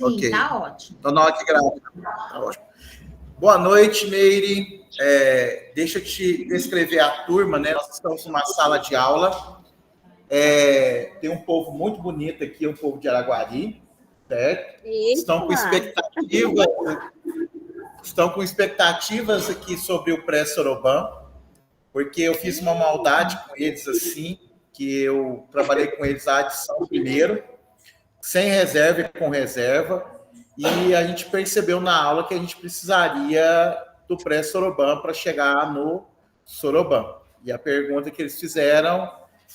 Sim, tá ótimo. Então, na hora que grava. Tá ótimo. Boa noite, Meire. Deixa eu te descrever a turma, né? Nós estamos numa sala de aula. Tem um povo muito bonito aqui, um povo de Araguari, certo? Estão com expectativas aqui sobre o pré-Soroban, porque eu fiz uma maldade com eles assim, que eu trabalhei com eles a adição primeiro, sem reserva e com reserva, e a gente percebeu na aula que a gente precisaria do pré-Soroban para chegar no Soroban. E a pergunta que eles fizeram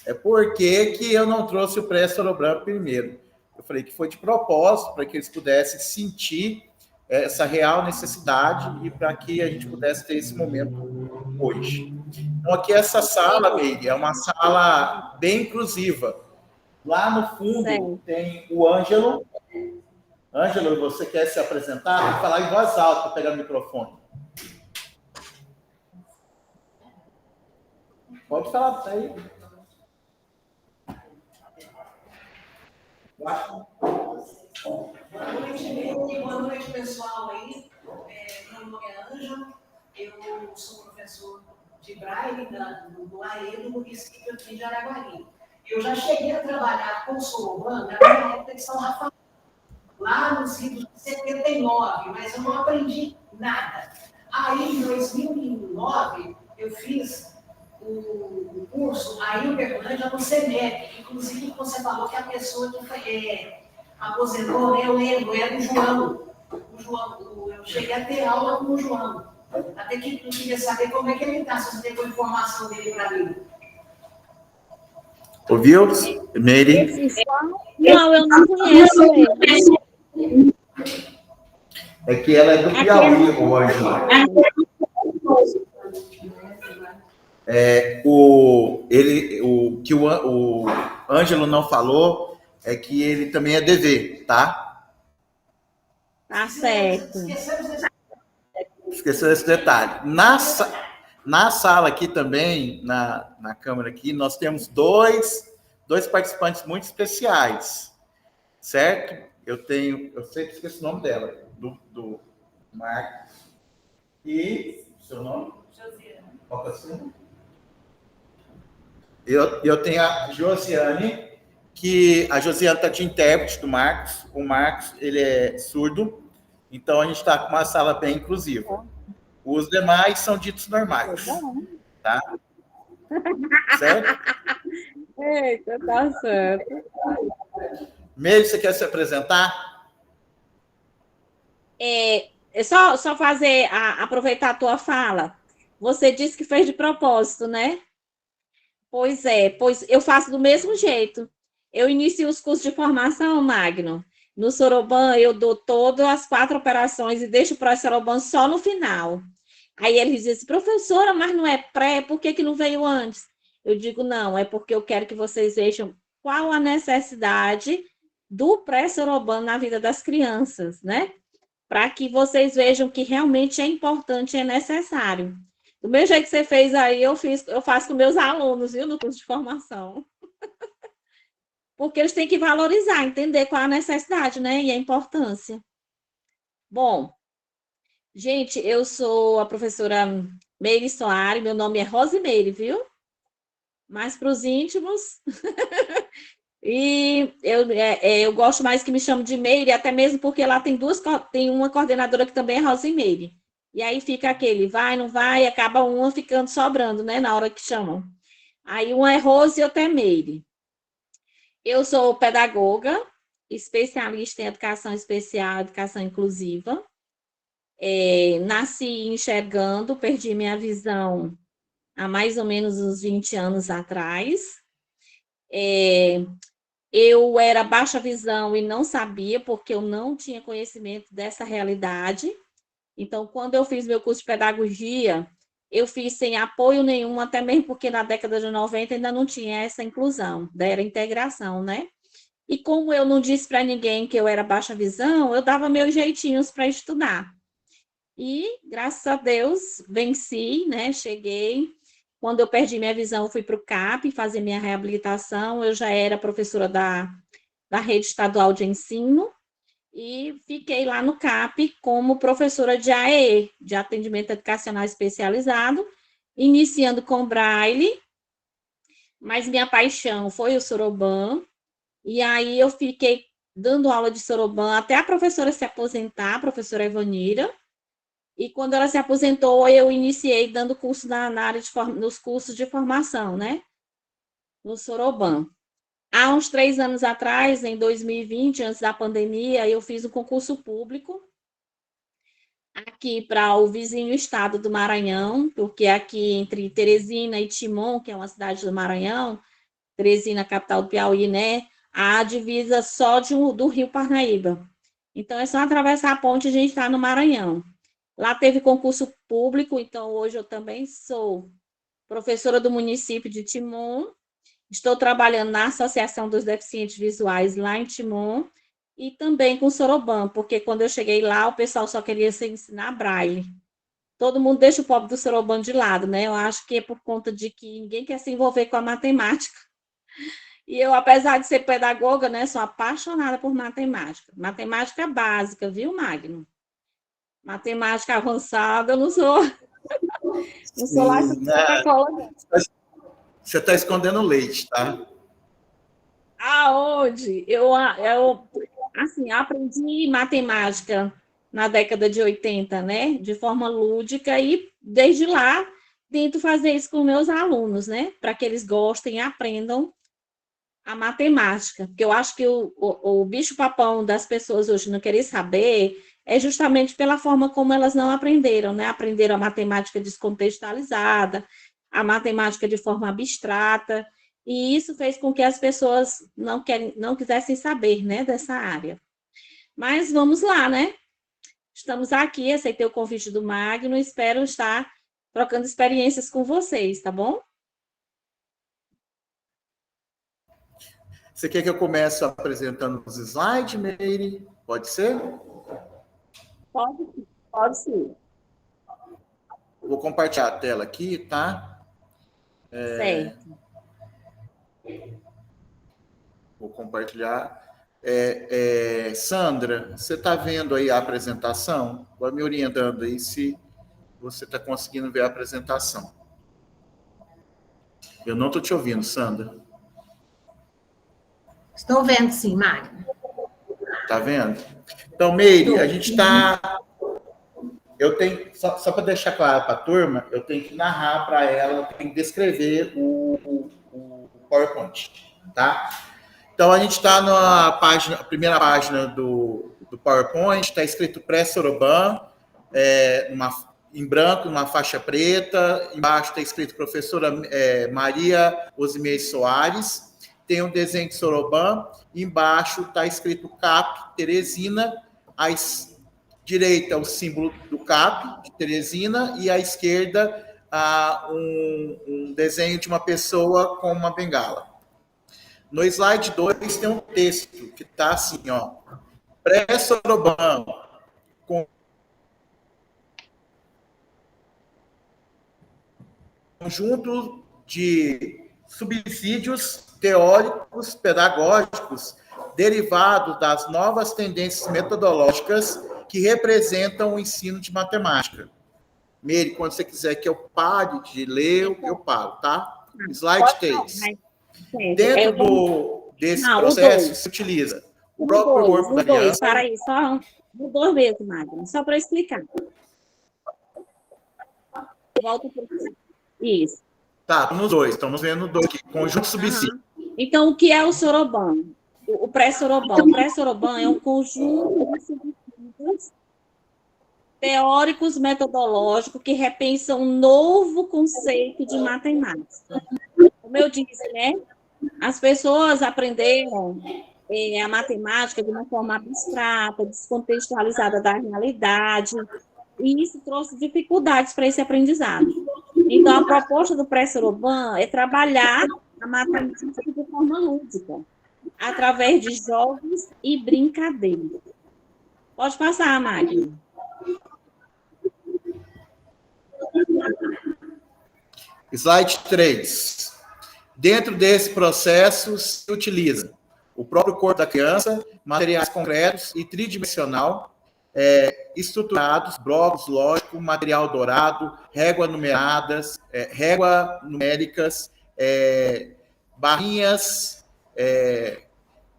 é por que eu não trouxe o pré-Soroban primeiro? Eu falei que foi de propósito, para que eles pudessem sentir essa real necessidade e para que a gente pudesse ter esse momento hoje. Então, aqui essa sala, Meire, é uma sala bem inclusiva. Lá no fundo tem o Ângelo. Ângelo, você quer se apresentar? Tem que falar em voz alta para pegar o microfone. Pode falar aí. Boa noite, pessoal aí. Meu nome é Ângelo, eu sou professor de Braille no AE do município aqui de Araguari. Eu já cheguei a trabalhar com o Soroban na minha época de São Rafael, lá nos idos de 79, mas eu não aprendi nada. Aí, em 2009, eu fiz o curso, aí o Uberlândia no SEMEC, inclusive você falou que a pessoa que aposentou, né, eu lembro, era o João. Eu cheguei a ter aula com o João. Até que eu queria saber como é que ele está, se você tem a informação dele para mim. Ouviu, Meire? Não, eu não conheço ele. É que ela é do Piauí, o Ângelo. O que o Ângelo não falou é que ele também é DV, tá? Tá certo. Esqueceu esse detalhe. Na sala aqui também, na câmera aqui, nós temos dois participantes muito especiais, certo? Eu sei que esqueci o nome dela, do Marcos. E seu nome? Josiane. Qual é o seu nome? Eu tenho a Josiane, que a Josiane está de intérprete do Marcos. O Marcos, ele é surdo, então a gente está com uma sala bem inclusiva. Os demais são ditos normais, tá? Certo? Eita, tá certo. Meire, você quer se apresentar? Só fazer, aproveitar a tua fala. Você disse que fez de propósito, né? Pois eu faço do mesmo jeito. Eu inicio os cursos de formação, Magno. No Soroban, eu dou todas as 4 operações e deixo o pré-Soroban só no final. Aí eles dizem, professora, mas não é pré, por que não veio antes? Eu digo, não, é porque eu quero que vocês vejam qual a necessidade do pré-Soroban na vida das crianças, né? Para que vocês vejam que realmente é importante e é necessário. Do mesmo jeito que você fez aí, eu faço com meus alunos, viu, no curso de formação. Porque eles têm que valorizar, entender qual a necessidade, né, e a importância. Bom, gente, eu sou a professora Meire Soares, meu nome é Rosimeire, viu? Mas para os íntimos... E eu gosto mais que me chamem de Meire, até mesmo porque lá tem uma coordenadora que também é Rosimeire. E aí fica aquele vai, não vai, e acaba uma ficando sobrando, né, na hora que chamam. Aí uma é Rose e outra é Meire. Eu sou pedagoga, especialista em educação especial, educação inclusiva. Nasci enxergando, perdi minha visão há mais ou menos uns 20 anos atrás. Eu era baixa visão e não sabia, porque eu não tinha conhecimento dessa realidade. Então, quando eu fiz meu curso de pedagogia, eu fiz sem apoio nenhum, até mesmo porque na década de 90 ainda não tinha essa inclusão, era integração, né? E como eu não disse para ninguém que eu era baixa visão, eu dava meus jeitinhos para estudar. E, graças a Deus, venci, né? Cheguei. Quando eu perdi minha visão, eu fui para o CAP fazer minha reabilitação. Eu já era professora da rede estadual de ensino. e fiquei lá no CAP como professora de AEE, de Atendimento Educacional Especializado, iniciando com Braille, mas minha paixão foi o Soroban, e aí eu fiquei dando aula de Soroban até a professora se aposentar, a professora Evanira, e quando ela se aposentou, eu iniciei dando curso na área nos cursos de formação, né? No Soroban. Há uns 3 anos atrás, em 2020, antes da pandemia, eu fiz um concurso público aqui para o vizinho estado do Maranhão, porque aqui entre Teresina e Timon, que é uma cidade do Maranhão, Teresina, capital do Piauí, né? Há a divisa só do Rio Parnaíba. Então, é só atravessar a ponte e a gente está no Maranhão. Lá teve concurso público, então hoje eu também sou professora do município de Timon. Estou trabalhando na Associação dos Deficientes Visuais lá em Timon e também com Soroban, porque quando eu cheguei lá, o pessoal só queria se ensinar braille. Todo mundo deixa o pobre do Soroban de lado, né? Eu acho que é por conta de que ninguém quer se envolver com a matemática. E eu, apesar de ser pedagoga, né, sou apaixonada por matemática. Matemática básica, viu, Magno? Matemática avançada, eu não sou. Não sou lá de Coca-Cola. Você está escondendo leite, tá? Aonde? Eu assim, aprendi matemática na década de 80, né? De forma lúdica, e desde lá tento fazer isso com meus alunos, né? Para que eles gostem e aprendam a matemática. Porque eu acho que o bicho-papão das pessoas hoje não querer saber é justamente pela forma como elas não aprenderam, né? Aprenderam a matemática descontextualizada, a matemática de forma abstrata, e isso fez com que as pessoas não quisessem saber, né, dessa área. Mas vamos lá, né? Estamos aqui, aceitei o convite do Magno, espero estar trocando experiências com vocês, tá bom? Você quer que eu comece apresentando os slides, Meire? Pode ser? Pode sim. Vou compartilhar a tela aqui, tá? Certo. Vou compartilhar. Sandra, você está vendo aí a apresentação? Vai me orientando aí se você está conseguindo ver a apresentação. Eu não estou te ouvindo, Sandra. Estou vendo sim, Magno. Está vendo? Então, Meire, a gente está... Eu tenho, só para deixar claro para a turma, eu tenho que narrar para ela, tenho que descrever o PowerPoint, tá? Então, a gente está na primeira página do PowerPoint, está escrito pré-Soroban, em branco, numa faixa preta, embaixo está escrito professora Maria Osimei Soares, tem um desenho de Soroban, embaixo está escrito CAP Teresina, à direita o símbolo do CAP de Teresina e à esquerda um desenho de uma pessoa com uma bengala. No slide 2 tem um texto que está assim, ó, pré-Soroban, conjunto de subsídios teóricos, pedagógicos, derivados das novas tendências metodológicas que representam o ensino de matemática. Meire, quando você quiser que eu pare de ler, eu paro, tá? Slide 3. Dentro desse processo, se utiliza o próprio corpo da criança. Para aí, só no 2 mesmo, Magno, só para explicar. Volta para isso. Tá, nos 2, estamos vendo 2 aqui, conjunto subsídio. Então, o que é o Soroban? O pré-Soroban. O pré-Soroban é um conjunto de subsídios teóricos metodológicos que repensam um novo conceito de matemática. Como eu disse, né? As pessoas aprenderam a matemática de uma forma abstrata, descontextualizada da realidade, e isso trouxe dificuldades para esse aprendizado. Então, a proposta do pré-Soroban é trabalhar a matemática de forma lúdica, através de jogos e brincadeiras. Pode passar, Magno. Slide 3. Dentro desse processo, se utiliza o próprio corpo da criança, materiais concretos e tridimensional, estruturados, blocos, lógico, material dourado, régua numéricas, barrinhas,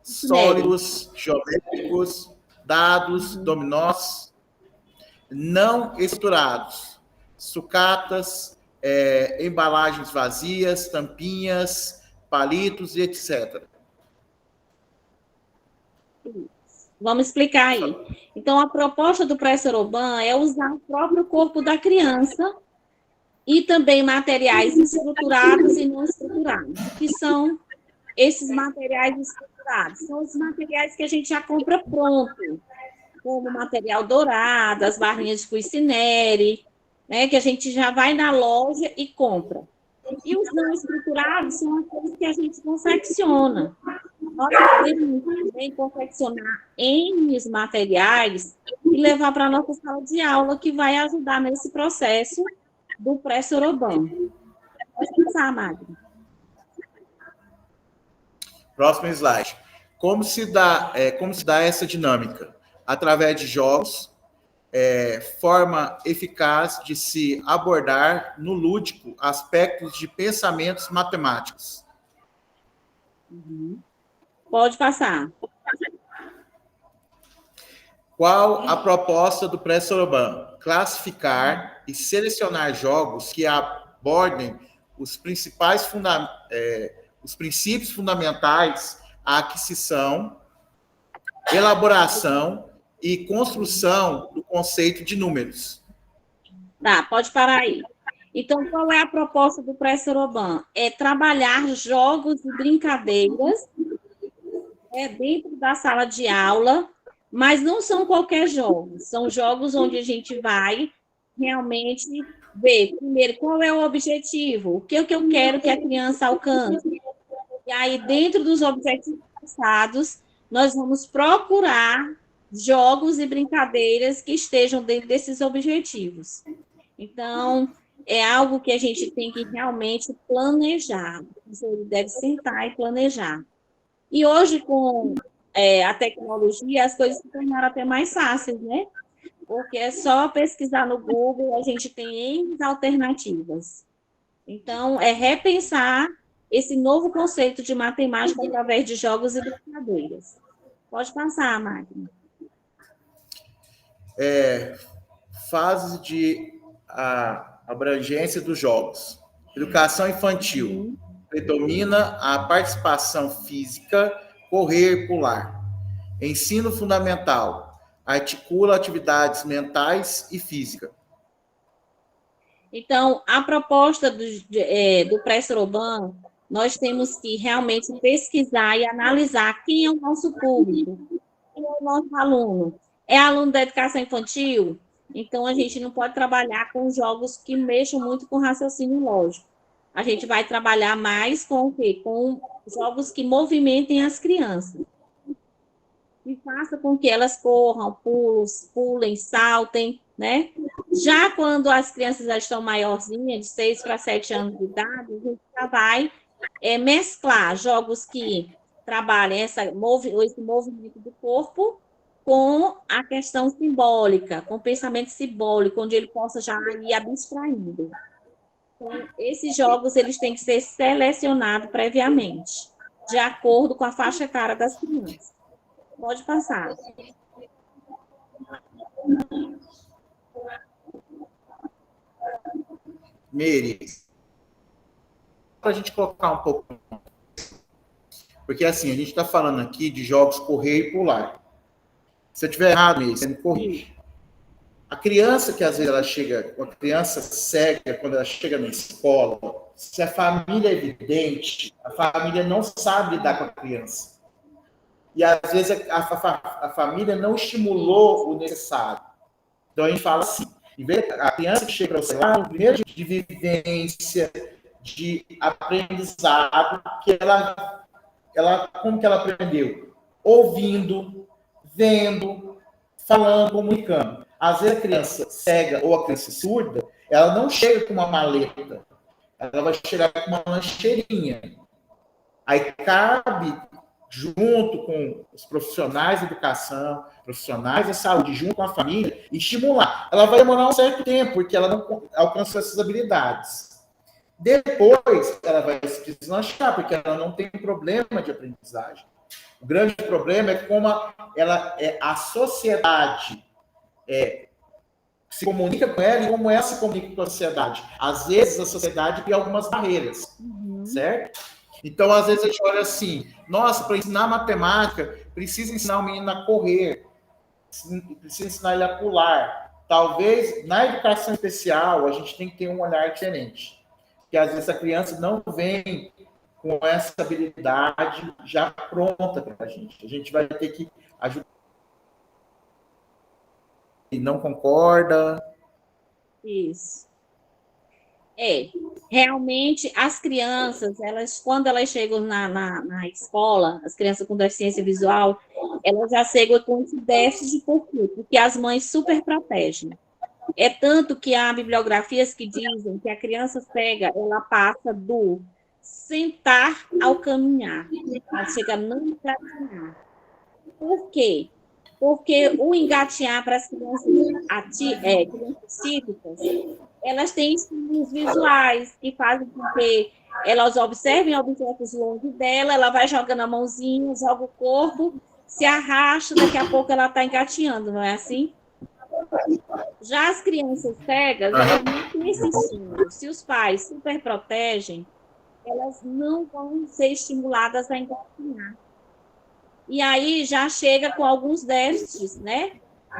sólidos, geométricos, dados, dominós, não estruturados, sucatas, embalagens vazias, tampinhas, palitos e etc. Vamos explicar aí. Então, a proposta do pré-soroban é usar o próprio corpo da criança e também materiais estruturados e não estruturados. O que são esses materiais estruturados? São os materiais que a gente já compra pronto, como material dourado, as barrinhas de Cuisinere, né, que a gente já vai na loja e compra. E os não estruturados são aqueles que a gente confecciona. Nós podemos também confeccionar N materiais e levar para a nossa sala de aula, que vai ajudar nesse processo do pré-soroban. Pode pensar, Magno. Próximo slide. Como se dá essa dinâmica? Através de jogos, forma eficaz de se abordar no lúdico aspectos de pensamentos matemáticos. Pode passar. Qual a proposta do pré-soroban? Classificar e selecionar jogos que abordem os princípios fundamentais à aquisição, elaboração e construção do conceito de números. Tá, pode parar aí. Então, qual é a proposta do pré-soroban? É trabalhar jogos e brincadeiras dentro da sala de aula, mas não são qualquer jogos, são jogos onde a gente vai realmente ver, primeiro, qual é o objetivo, o que eu quero que a criança alcance. E aí, dentro dos objetivos passados, nós vamos procurar jogos e brincadeiras que estejam dentro desses objetivos. Então, é algo que a gente tem que realmente planejar. Você deve sentar e planejar. E hoje, com a tecnologia, as coisas se tornaram até mais fáceis, né? Porque é só pesquisar no Google, a gente tem N alternativas. Então, é repensar esse novo conceito de matemática através de jogos e brincadeiras. Pode passar, Magno. Fase de abrangência dos jogos. Educação infantil. Predomina a participação física, correr, pular. Ensino fundamental. Articula atividades mentais e física. Então, a proposta do pré-soroban, nós temos que realmente pesquisar e analisar quem é o nosso público, quem é o nosso aluno. É aluno da educação infantil? Então, a gente não pode trabalhar com jogos que mexam muito com raciocínio lógico. A gente vai trabalhar mais com o quê? Com jogos que movimentem as crianças. E faça com que elas corram, pulem, saltem, né? Já quando as crianças já estão maiorzinhas, de 6 para 7 anos de idade, a gente já vai mesclar jogos que trabalhem esse movimento do corpo com a questão simbólica, com o pensamento simbólico, onde ele possa já ir abstraindo. Então, esses jogos eles têm que ser selecionados previamente, de acordo com a faixa etária das crianças. Pode passar. Meire, para a gente colocar um pouco, porque assim, a gente está falando aqui de jogos correr e pular. Se eu estiver errado, Meire, você me corrige. A criança que às vezes ela chega, uma criança cega, quando ela chega na escola, se a família é evidente, a família não sabe lidar com a criança. E às vezes a família não estimulou o necessário. Então a gente fala assim, a criança que chega para você lá, no primeiro dia de vivência, de aprendizado, que como que ela aprendeu? Ouvindo, vendo, falando, comunicando. Às vezes a criança cega ou a criança surda, ela não chega com uma maleta, ela vai chegar com uma lancheirinha. Aí cabe junto com os profissionais da educação, profissionais da saúde, junto com a família, e estimular. Ela vai demorar um certo tempo, porque ela não alcançou essas habilidades. Depois, ela vai se deslanchar, porque ela não tem problema de aprendizagem. O grande problema é como a sociedade se comunica com ela e como ela se comunica com a sociedade. Às vezes, a sociedade cria algumas barreiras, certo? Então, às vezes, a gente olha assim, nossa, para ensinar matemática, precisa ensinar o menino a correr, precisa ensinar ele a pular. Talvez, na educação especial, a gente tem que ter um olhar diferente. Porque, às vezes, a criança não vem com essa habilidade já pronta para a gente. A gente vai ter que ajudar. E não concorda? Isso. Realmente, as crianças, quando elas chegam na escola, as crianças com deficiência visual, elas já chegam com esse déficit, por quê? Porque as mães super protegem. É tanto que há bibliografias que dizem que a criança cega, ela passa do sentar ao caminhar. Ela chega a não engatinhar. Por quê? Porque o engatinhar para as crianças típicas, elas têm estímulos visuais que fazem com que elas observem objetos longe dela, ela vai jogando a mãozinha, joga o corpo, se arrasta, daqui a pouco ela está engatinhando, não é assim? Já as crianças cegas, elas não têm esse estímulo. Se os pais super protegem, elas não vão ser estimuladas a engatinhar. E aí já chega com alguns déficits, né,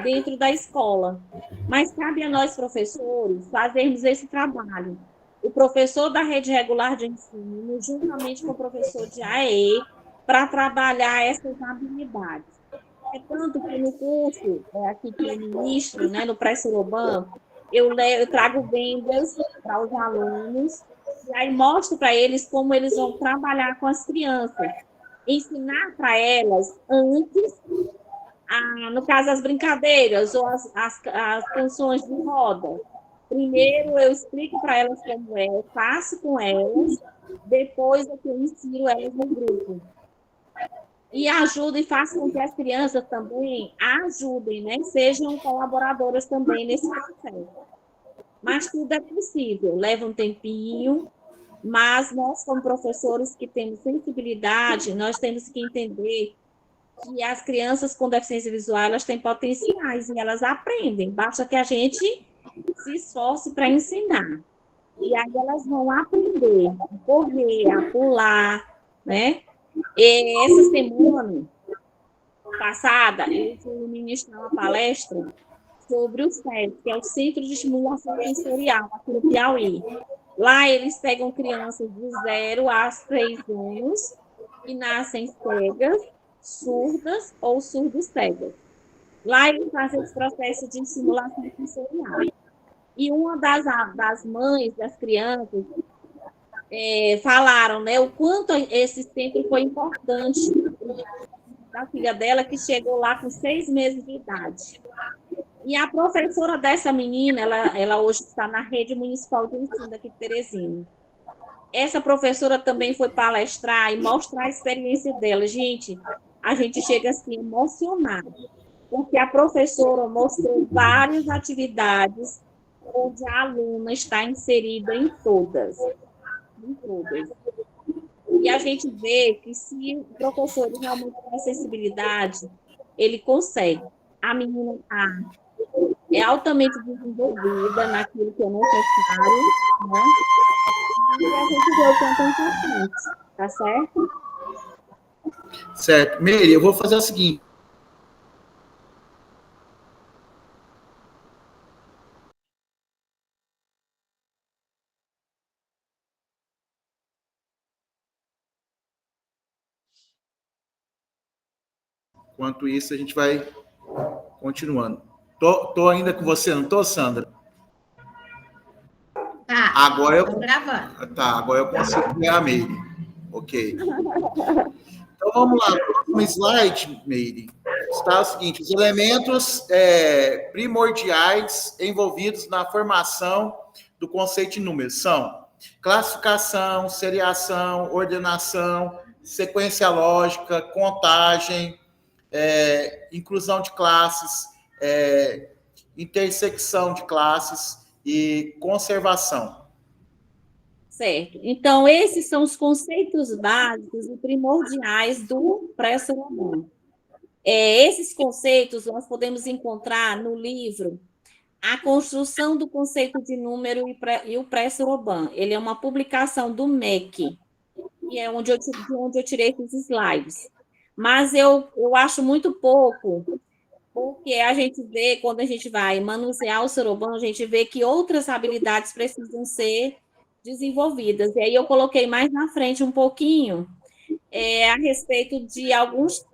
dentro da escola. Mas cabe a nós, professores, fazermos esse trabalho. O professor da rede regular de ensino, juntamente com o professor de AE, para trabalhar essas habilidades. É tanto que no curso, aqui que eu ministro, né, no pré-Soroban, eu trago vendas para os alunos, e aí mostro para eles como eles vão trabalhar com as crianças. Ensinar para elas antes, no caso, as brincadeiras ou as canções de roda. Primeiro eu explico para elas como é, eu faço com elas, depois é que eu ensino elas no grupo. E ajudo e faço com que as crianças também ajudem, né? Sejam colaboradoras também nesse processo. Mas tudo é possível, leva um tempinho, mas nós, como professores que temos sensibilidade, nós temos que entender que as crianças com deficiência visual, elas têm potenciais e elas aprendem, basta que a gente se esforce para ensinar. E aí elas vão aprender a correr, a pular, né? E essa semana passada, eu fui ministrar uma palestra sobre o CES, que é o Centro de Estimulação Sensorial, aqui no Piauí. Lá eles pegam crianças de 0 a 3 anos que nascem cegas, surdas ou surdo-cegas. Lá eles fazem esse processo de estimulação sensorial. E uma das mães das crianças falaram, né, o quanto esse centro foi importante da filha dela, que chegou lá com 6 meses de idade. E a professora dessa menina, ela hoje está na rede municipal de ensino aqui de Teresina. Essa professora também foi palestrar e mostrar a experiência dela. Gente, a gente chega assim emocionado, porque a professora mostrou várias atividades onde a aluna está inserida em todas. Em todas. E a gente vê que se o professor realmente tem sensibilidade, ele consegue. A menina é altamente desenvolvida naquilo que é necessário, né? E a gente vê o quanto é importante, tá certo? Certo. Meire, eu vou fazer o seguinte. Enquanto isso, a gente vai continuando. Tô ainda com você, não tô, Sandra? Tá. Agora eu gravando. Tá, agora eu consigo ver a Meire. Ok. Então vamos lá, próximo slide, Meire. Está o seguinte: os elementos primordiais envolvidos na formação do conceito de números são classificação, seriação, ordenação, sequência lógica, contagem, inclusão de classes, intersecção de classes e conservação. Certo. Então, esses são os conceitos básicos e primordiais do pré-Sorobã. Esses conceitos nós podemos encontrar no livro A Construção do Conceito de Número e o Pré-Sorobã. Ele é uma publicação do MEC, e é de onde eu tirei esses slides. Mas eu acho muito pouco, porque a gente vê, quando a gente vai manusear o Sorobã, a gente vê que outras habilidades precisam ser desenvolvidas. E aí eu coloquei mais na frente um pouquinho a respeito de alguns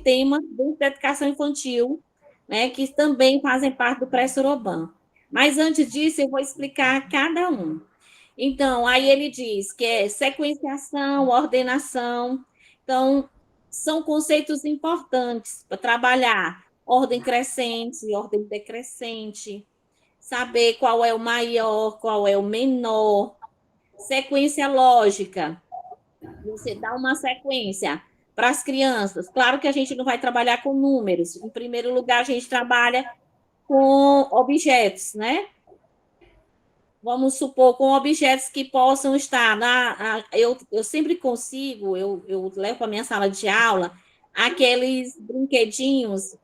temas dentro da educação infantil, né, que também fazem parte do pré-Sorobã. Mas antes disso, eu vou explicar cada um. Então, aí ele diz que é sequenciação, ordenação. Então, são conceitos importantes para trabalhar ordem crescente, ordem decrescente, saber qual é o maior, qual é o menor, sequência lógica. Você dá uma sequência para as crianças. Claro que a gente não vai trabalhar com números. Em primeiro lugar, a gente trabalha com objetos, né? Vamos supor, com objetos que possam estar eu sempre consigo, eu levo para a minha sala de aula aqueles brinquedinhos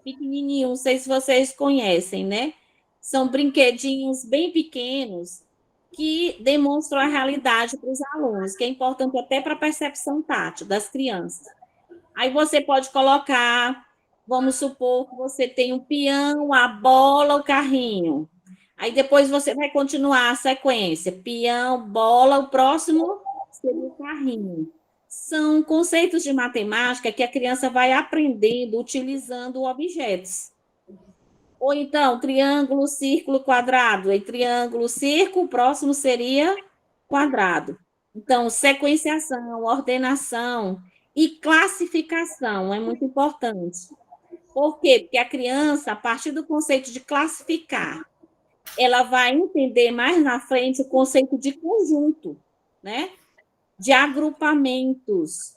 pequenininhos, não sei se vocês conhecem, né? São brinquedinhos bem pequenos que demonstram a realidade para os alunos, que é importante até para a percepção tátil das crianças. Aí você pode colocar, vamos supor que você tem um peão, a bola, o carrinho. Aí depois você vai continuar a sequência, peão, bola, o próximo seria o carrinho. São conceitos de matemática que a criança vai aprendendo utilizando objetos. Ou então, triângulo, círculo, quadrado. E triângulo, círculo, o próximo seria quadrado. Então, sequenciação, ordenação e classificação é muito importante. Por quê? Porque a criança, a partir do conceito de classificar, ela vai entender mais na frente o conceito de conjunto, né? De agrupamentos.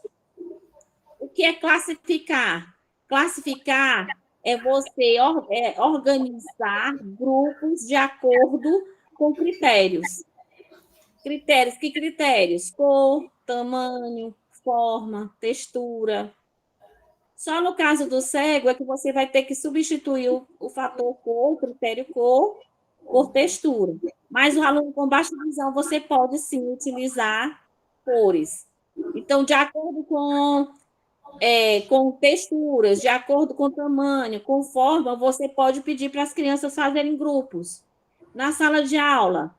O que é classificar? Classificar é você organizar grupos de acordo com critérios. Critérios, que critérios? Cor, tamanho, forma, textura. Só no caso do cego é que você vai ter que substituir o fator cor, o critério cor, por textura. Mas o aluno com baixa visão, você pode sim utilizar cores. Então, de acordo com texturas, de acordo com tamanho, com forma, você pode pedir para as crianças fazerem grupos. Na sala de aula,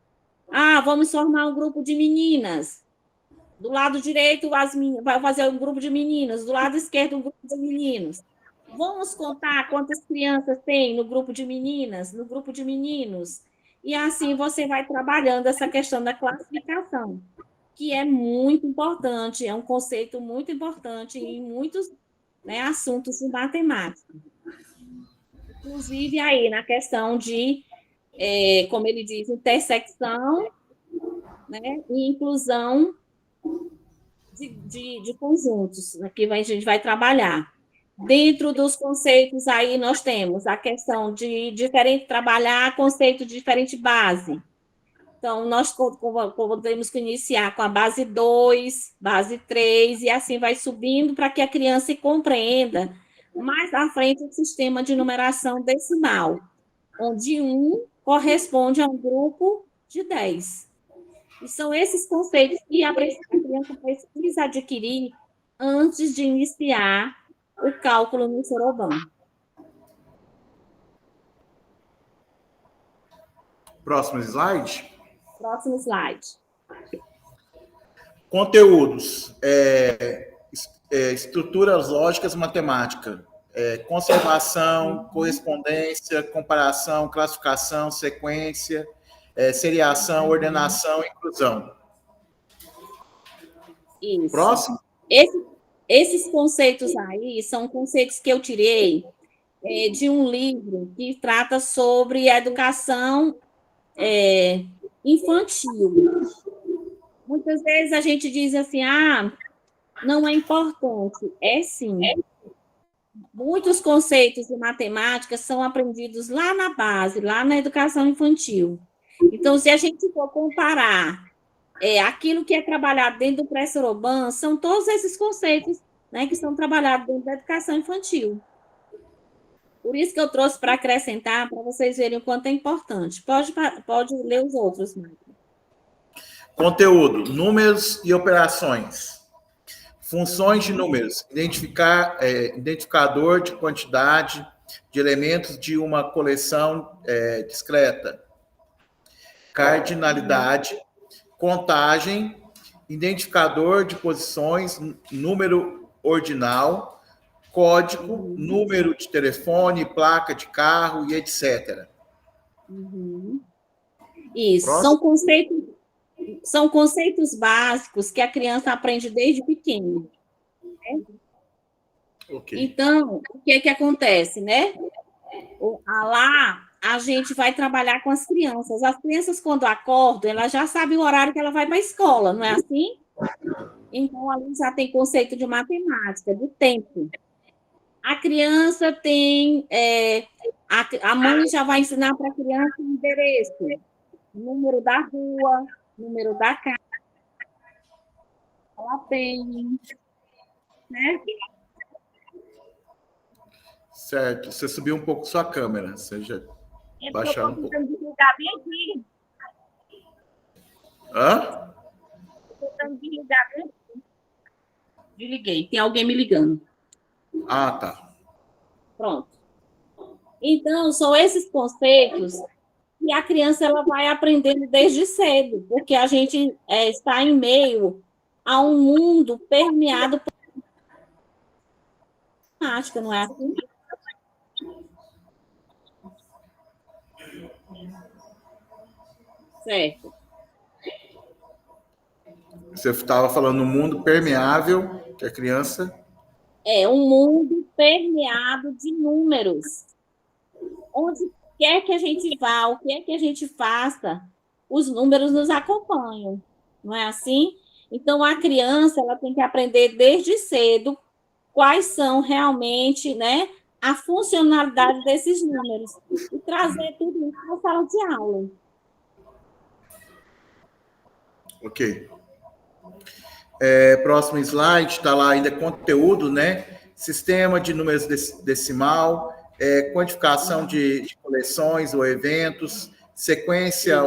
vamos formar um grupo de meninas. Do lado direito, vai fazer um grupo de meninas. Do lado esquerdo, um grupo de meninos. Vamos contar quantas crianças tem no grupo de meninas, no grupo de meninos. E assim você vai trabalhando essa questão da classificação, que é muito importante, é um conceito muito importante em muitos, né, assuntos de matemática. Inclusive aí na questão de, como ele diz, intersecção, né, e inclusão de conjuntos, né, que a gente vai trabalhar. Dentro dos conceitos aí nós temos a questão de trabalhar conceito de diferente base. Então, nós podemos iniciar com a base 2, base 3, e assim vai subindo para que a criança compreenda mais à frente o sistema de numeração decimal, onde 1 corresponde a um grupo de 10. E são esses conceitos que a criança precisa adquirir antes de iniciar o cálculo no Sorobã. Próximo slide. Próximo slide. Conteúdos. Estruturas lógicas matemática. Conservação, correspondência, comparação, classificação, sequência, seriação, ordenação e inclusão. Isso. Próximo. Esses conceitos aí são conceitos que eu tirei de um livro que trata sobre a educação infantil. Muitas vezes a gente diz assim, Não é importante, é sim. Muitos conceitos de matemática são aprendidos lá na base, lá na educação infantil. Então, se a gente for comparar aquilo que é trabalhado dentro do pré-soroban, são todos esses conceitos, né, que são trabalhados dentro da educação infantil. Por isso que eu trouxe para acrescentar, para vocês verem o quanto é importante. Pode ler os outros, Marcos. Conteúdo, números e operações. Funções de números, identificador de quantidade de elementos de uma coleção discreta. Cardinalidade, contagem, identificador de posições, número ordinal, código, número de telefone, placa de carro e etc. Isso, são conceitos básicos que a criança aprende desde pequeno. Né? Okay. Então, o que acontece, né? Lá, a gente vai trabalhar com as crianças. As crianças, quando acordam, elas já sabem o horário que ela vai para a escola, não é assim? Então, ali já tem conceito de matemática, de tempo. A criança tem... a mãe já vai ensinar para a criança o endereço, número da rua, número da casa. Ela tem... Né? Certo. Você subiu um pouco sua câmera. Você já baixou um pouco. Desligar bem aqui. Hã? Estou tentando desligar bem aqui. Desliguei. Tem alguém me ligando. Ah, tá. Pronto. Então, são esses conceitos que a criança ela vai aprendendo desde cedo, porque a gente está em meio a um mundo permeado por matemática, não é assim? Certo. Você estava falando um mundo permeável que a criança... É um mundo permeado de números. Onde quer que a gente vá, o que é que a gente faça, os números nos acompanham. Não é assim? Então, a criança ela tem que aprender desde cedo quais são realmente, né, a funcionalidade desses números e trazer tudo isso para a sala de aula. Ok. Próximo slide, está lá ainda conteúdo, né? Sistema de números decimal, quantificação de coleções ou eventos, sequência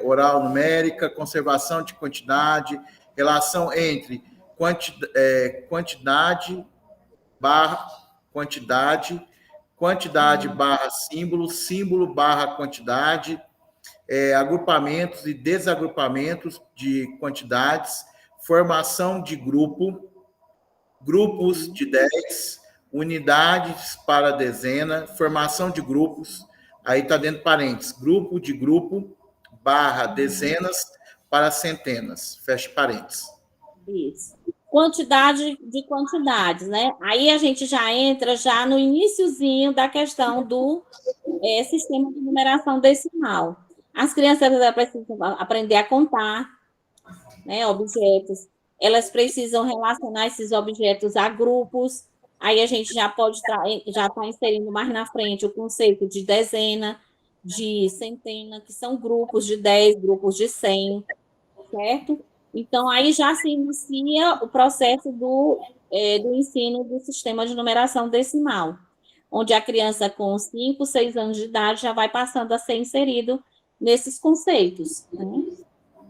oral numérica, conservação de quantidade, relação entre quantidade barra quantidade, quantidade barra símbolo, símbolo barra quantidade, agrupamentos e desagrupamentos de quantidades, formação de grupo, grupos de 10, unidades para dezena, formação de grupos, aí está dentro de parênteses, grupo de grupo, barra dezenas para centenas, fecha parênteses. Isso. Quantidade de quantidades, né? Aí a gente já entra já no iniciozinho da questão do sistema de numeração decimal. As crianças precisam aprender a contar, né, objetos. Elas precisam relacionar esses objetos a grupos. Aí a gente já pode já está inserindo mais na frente o conceito de dezena, de centena, que são grupos de 10, grupos de 100, certo? Então, aí já se inicia o processo do ensino do sistema de numeração decimal, onde a criança com 5, 6 anos de idade já vai passando a ser inserido nesses conceitos. Né?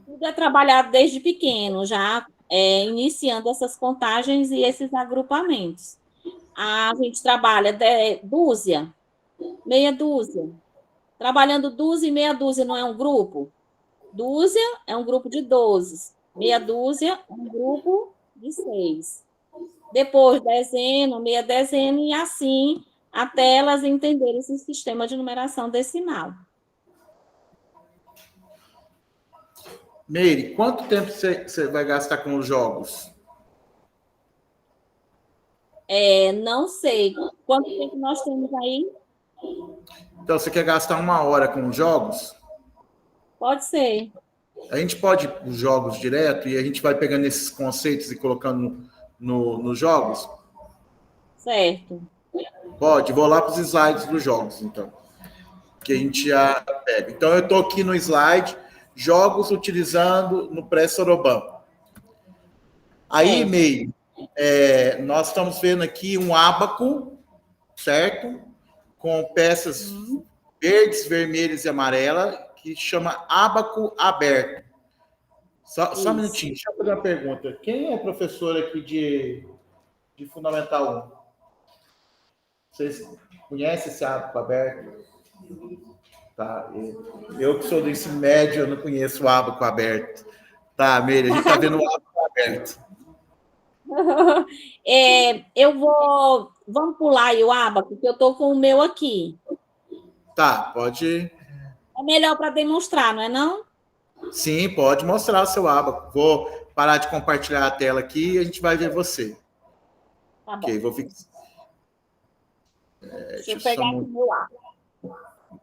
Tudo é trabalhado desde pequeno, já iniciando essas contagens e esses agrupamentos. A gente trabalha dúzia, meia dúzia. Trabalhando dúzia e meia dúzia não é um grupo? Dúzia é um grupo de 12. Meia dúzia é um grupo de 6. Depois, dezena, meia dezena, e assim, até elas entenderem esse sistema de numeração decimal. Meire, quanto tempo você vai gastar com os jogos? Não sei. Quanto tempo nós temos aí? Então, você quer gastar 1 hora com os jogos? Pode ser. A gente pode ir os jogos direto e a gente vai pegando esses conceitos e colocando nos jogos? Certo. Pode, vou lá para os slides dos jogos, então. Que a gente já pega. Então, eu estou aqui no slide, jogos utilizando no pré-Soroban. Aí, meio, nós estamos vendo aqui um ábaco, certo? Com peças verdes, vermelhas e amarelas, que chama ábaco aberto. Só um minutinho, deixa eu fazer uma pergunta. Quem é professor aqui de Fundamental 1? Vocês conhecem esse ábaco aberto? Tá. Eu que sou do ensino médio, eu não conheço o ábaco aberto. Tá, Meire, a gente está vendo o ábaco aberto. Vamos pular aí o ábaco, que eu estou com o meu aqui. Tá, pode. É melhor para demonstrar, não é não? Sim, pode mostrar o seu ábaco. Vou parar de compartilhar a tela aqui e a gente vai ver você. Tá bom. Ok, vou fixar. Deixa eu pegar aqui o meu ábaco.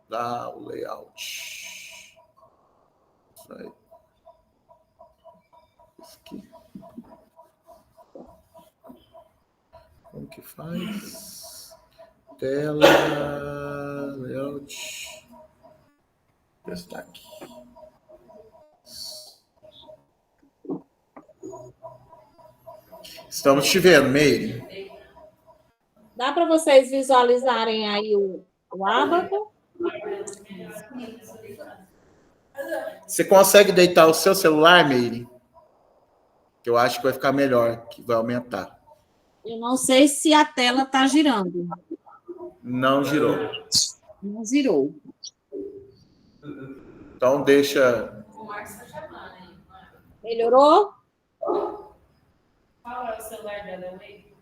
Dá o layout. Isso aí. Isso aqui. Como que faz? Tela, layout. Testar aqui. Estamos te vendo, Meire. Dá para vocês visualizarem aí o ábaco? Você consegue deitar o seu celular, Meire? Que eu acho que vai ficar melhor, que vai aumentar. Eu não sei se a tela está girando. Não girou. Não girou. Então deixa. O Marcos está chamando aí. Melhorou? Qual é o celular dela, Wei?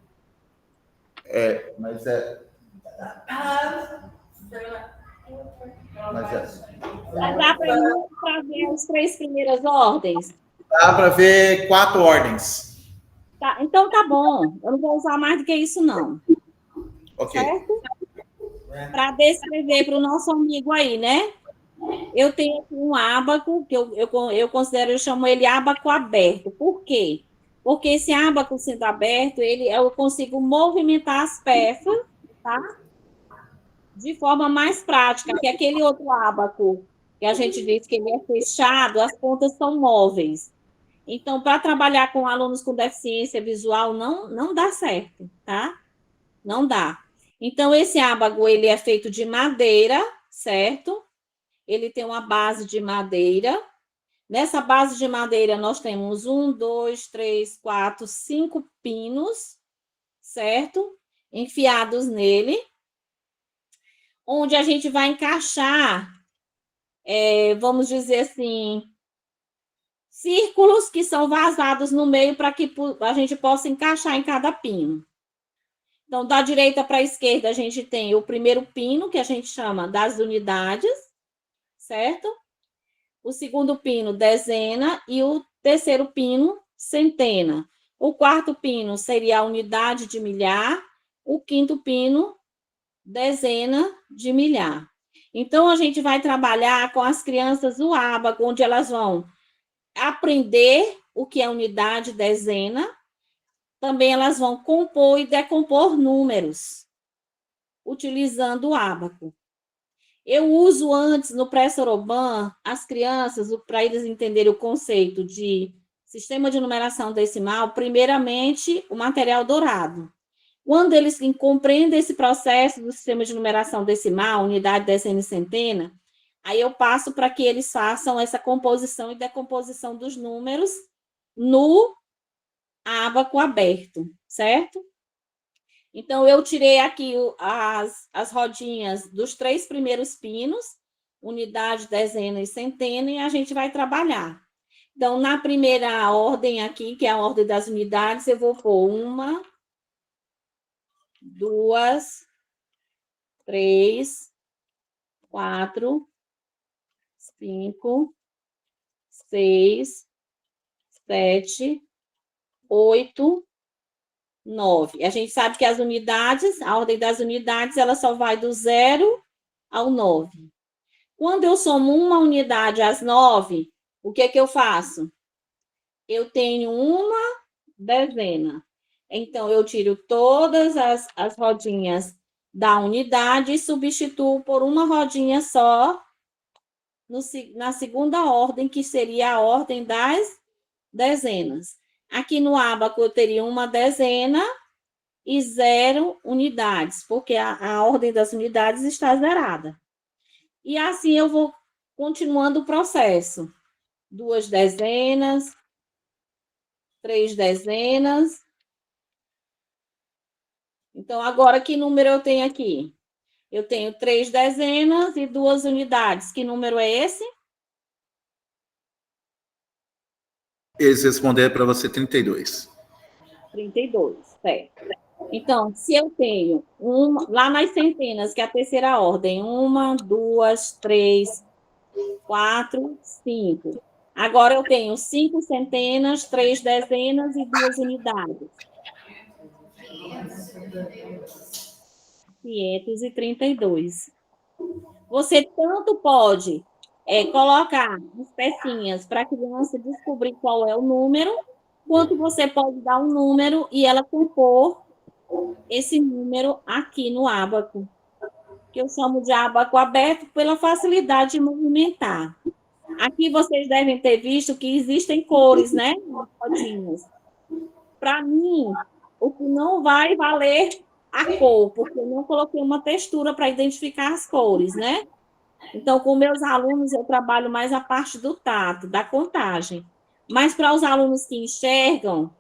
Mas é. Dá para ver as 3 primeiras ordens? Dá para ver 4 ordens. Tá, então tá bom. Eu não vou usar mais do que isso, não. Ok. Certo? Para descrever para o nosso amigo aí, né? Eu tenho aqui um ábaco, que eu considero, eu chamo ele ábaco aberto. Por quê? Porque esse ábaco sendo aberto, eu consigo movimentar as peças, tá? De forma mais prática, que aquele outro ábaco, que a gente diz que ele é fechado, as pontas são móveis. Então, para trabalhar com alunos com deficiência visual, não dá certo, tá? Não dá. Então, esse ábaco, ele é feito de madeira, certo? Ele tem uma base de madeira. Nessa base de madeira, nós temos 1, 2, 3, 4, 5 pinos, certo? Enfiados nele, onde a gente vai encaixar, vamos dizer assim, círculos que são vazados no meio para que a gente possa encaixar em cada pino. Então, da direita para a esquerda, a gente tem o primeiro pino, que a gente chama das unidades, certo? O segundo pino, dezena, e o terceiro pino, centena. O quarto pino seria a unidade de milhar, o quinto pino, dezena de milhar. Então, a gente vai trabalhar com as crianças o ábaco, onde elas vão aprender o que é unidade, dezena. Também elas vão compor e decompor números, utilizando o ábaco. Eu uso antes, no pré-Soroban, as crianças, para eles entenderem o conceito de sistema de numeração decimal, primeiramente, o material dourado. Quando eles compreendem esse processo do sistema de numeração decimal, unidade, dezena e centena, aí eu passo para que eles façam essa composição e decomposição dos números no ábaco aberto, certo? Então, eu tirei aqui as rodinhas dos 3 primeiros pinos, unidade, dezena e centena, e a gente vai trabalhar. Então, na primeira ordem aqui, que é a ordem das unidades, eu vou pôr 1, 2, 3, 4, 5, 6, 7, 8, 9. A gente sabe que as unidades, a ordem das unidades, ela só vai do 0 ao 9. Quando eu somo uma unidade às 9, o que é que eu faço? Eu tenho uma dezena. Então, eu tiro todas as rodinhas da unidade e substituo por uma rodinha só na segunda ordem, que seria a ordem das dezenas. Aqui no ábaco eu teria uma dezena e 0 unidades, porque a ordem das unidades está zerada. E assim eu vou continuando o processo. 2 dezenas, 3 dezenas. Então, agora, que número eu tenho aqui? Eu tenho 3 dezenas e 2 unidades. Que número é esse? Eles responderam para você 32. 32, certo. Então, se eu tenho lá nas centenas, que é a terceira ordem, 1, 2, 3, 4, 5. Agora eu tenho 5 centenas, 3 dezenas e 2 unidades. 532. Você tanto pode colocar as pecinhas para a criança descobrir qual é o número, quanto você pode dar um número e ela compor esse número aqui no ábaco, que eu chamo de ábaco aberto pela facilidade de movimentar. Aqui vocês devem ter visto que existem cores, né? Rodinhas. Para mim, o que não vai valer a cor, porque eu não coloquei uma textura para identificar as cores, né? Então, com meus alunos, eu trabalho mais a parte do tato, da contagem. Mas para os alunos que enxergam,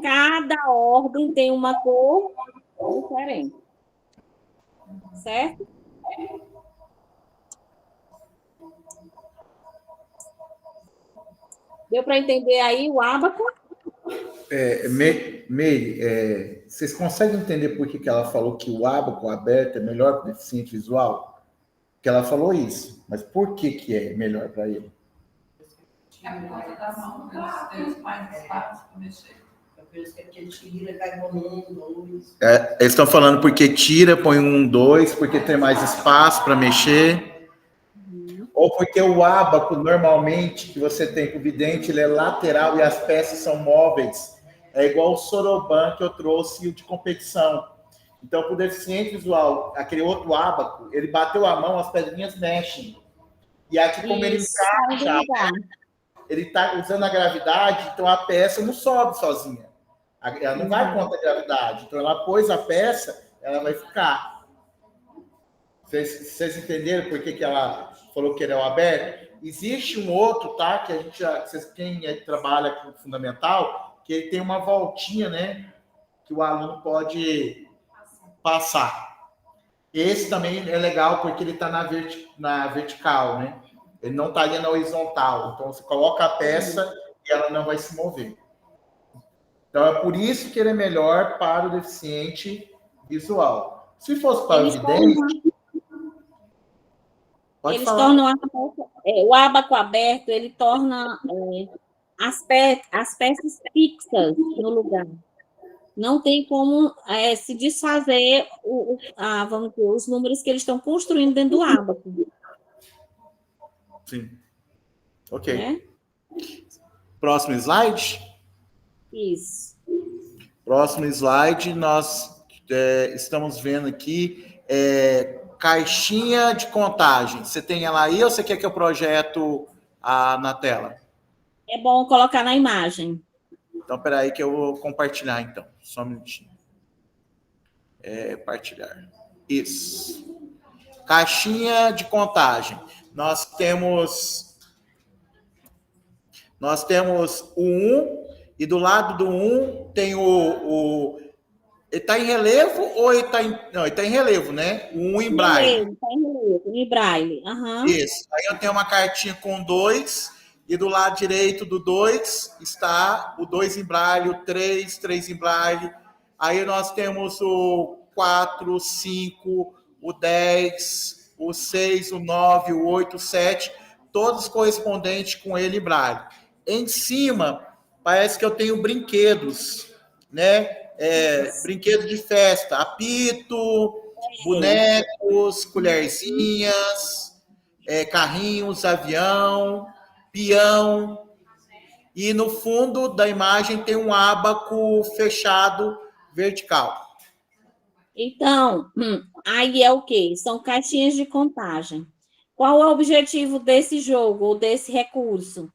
cada ordem tem uma cor diferente. Certo? Deu para entender aí o ábaco? Meire, vocês conseguem entender por que ela falou que o ábaco aberto é melhor para o deficiente visual? Porque ela falou isso, mas por que é melhor para ele? É por causa da mão, eles mais espaço para mexer. Porque tira, pega um, 2. Eles estão falando porque tira, põe 1, 2, porque tem mais espaço para mexer. Ou porque o ábaco, normalmente, que você tem com o vidente, ele é lateral e as peças são móveis. É igual o soroban que eu trouxe, o de competição. Então, para o deficiente visual, aquele outro ábaco, ele bateu a mão, as pedrinhas mexem. E aqui, como ele encaixa, ele está usando a gravidade, então a peça não sobe sozinha. Ela não vai contra a gravidade. Então, ela pôs a peça, ela vai ficar. Vocês entenderam por que ela falou que ele é o aberto? Existe um outro, tá? Que a gente quem trabalha com fundamental, que ele tem uma voltinha, né? Que o aluno pode passar. Esse também é legal porque ele está na vertical, né? Ele não está ali na horizontal. Então, você coloca a peça e ela não vai se mover. Então, é por isso que ele é melhor para o deficiente visual. Se fosse para o vidente... Eles tornam o ábaco aberto, ele torna as peças fixas no lugar. Não tem como se desfazer vamos dizer, os números que eles estão construindo dentro do ábaco. Sim. Ok. Próximo slide? Isso. Próximo slide, nós estamos vendo aqui caixinha de contagem. Você tem ela aí ou você quer que eu projeto na tela? É bom colocar na imagem. Então, espera aí que eu vou compartilhar, então. Só um minutinho. Partilhar. Isso. Caixinha de contagem. Nós temos o 1, e do lado do 1 tem ele está em relevo ou ele está em... Não, ele está em relevo, né? O 1 em braille. Está em relevo, em braille. Uhum. Isso. Aí eu tenho uma cartinha com 2, e do lado direito do 2 está o 2 em braille, o 3 em braille. Aí nós temos o 4, 5, o 10, o 6, o 9, o 8, o 7, todos correspondentes com ele em braille. Em cima, parece que eu tenho brinquedos, né? Brinquedo de festa, apito, bonecos, colherzinhas, carrinhos, avião. peão, e no fundo da imagem tem um ábaco fechado vertical. Então, aí é o quê? São caixinhas de contagem. Qual é o objetivo desse jogo ou desse recurso?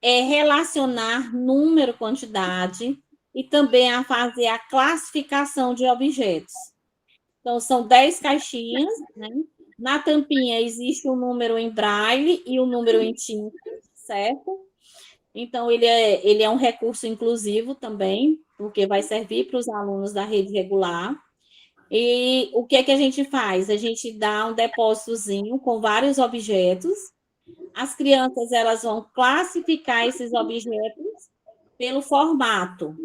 É relacionar número, quantidade e também a fazer a classificação de objetos. Então, são 10 caixinhas, né? Na tampinha existe um número em braille e um número em tinta, certo? Então, ele é um recurso inclusivo também, porque vai servir para os alunos da rede regular. E o que é que a gente faz? A gente dá um depósitozinho com vários objetos. As crianças elas vão classificar esses objetos pelo formato.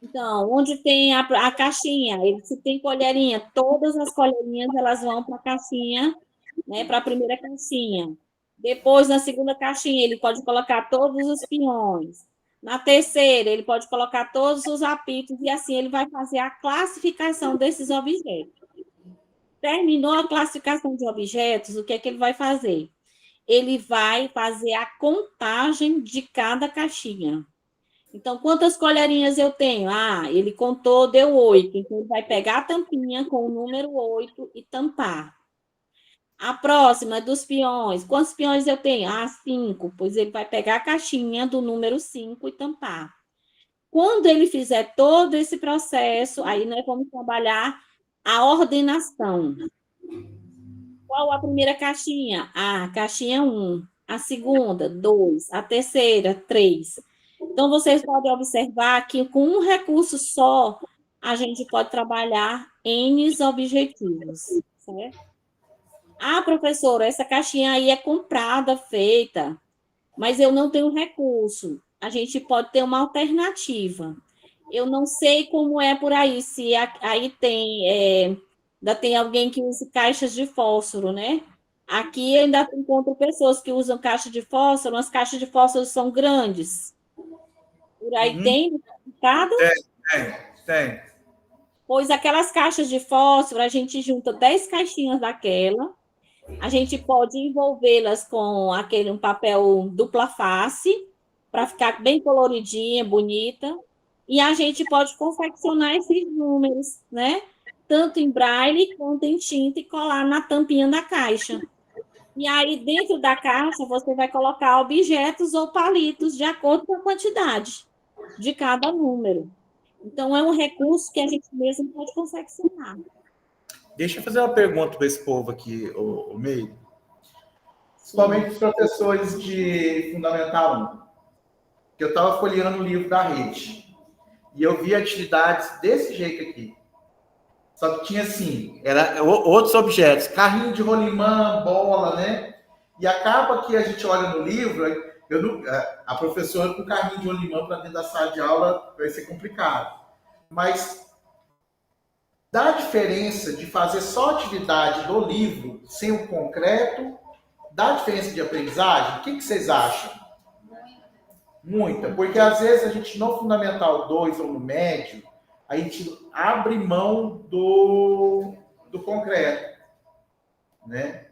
Então, onde tem a caixinha, se tem colherinha, todas as colherinhas elas vão para a caixinha, né, para a primeira caixinha. Depois, na segunda caixinha, ele pode colocar todos os peões. Na terceira, ele pode colocar todos os apitos, e assim ele vai fazer a classificação desses objetos. Terminou a classificação de objetos, o que é que ele vai fazer? Ele vai fazer a contagem de cada caixinha. Então, quantas colherinhas eu tenho? Ah, ele contou, deu 8. Então, ele vai pegar a tampinha com o número 8 e tampar. A próxima é dos peões. Quantos peões eu tenho? Ah, 5. Pois ele vai pegar a caixinha do número 5 e tampar. Quando ele fizer todo esse processo, aí nós vamos trabalhar a ordenação. Qual a primeira caixinha? Ah, caixinha 1. A segunda, 2. A terceira, 3. Então, vocês podem observar que com um recurso só, a gente pode trabalhar N objetivos, certo? Ah, professora, essa caixinha aí é comprada, feita, mas eu não tenho recurso. A gente pode ter uma alternativa. Eu não sei como é por aí, se aí tem, ainda tem alguém que usa caixas de fósforo, né? Aqui ainda encontro pessoas que usam caixa de fósforo, as caixas de fósforo são grandes. Por aí tem mercado? Tem. Pois aquelas caixas de fósforo, a gente junta 10 caixinhas daquela, a gente pode envolvê-las com um papel dupla face, para ficar bem coloridinha, bonita, e a gente pode confeccionar esses números, né? Tanto em braille quanto em tinta e colar na tampinha da caixa. E aí, dentro da caixa, você vai colocar objetos ou palitos de acordo com a quantidade de cada número. Então, é um recurso que a gente mesmo pode confeccionar. Deixa eu fazer uma pergunta para esse povo aqui, o Meire. Principalmente os professores de Fundamental 1. Que eu estava folheando o livro da rede. E eu vi atividades desse jeito aqui. Só que tinha, assim, outros objetos. Carrinho de rolimã, bola, né? E acaba que a gente olha no livro, a professora com carrinho de rolimã para dentro da sala de aula vai ser complicado. Mas dá diferença de fazer só atividade do livro, sem o concreto? Dá diferença de aprendizagem? O que vocês acham? Muita. Porque às vezes a gente no Fundamental 2 ou no médio, a gente abre mão do concreto. Né?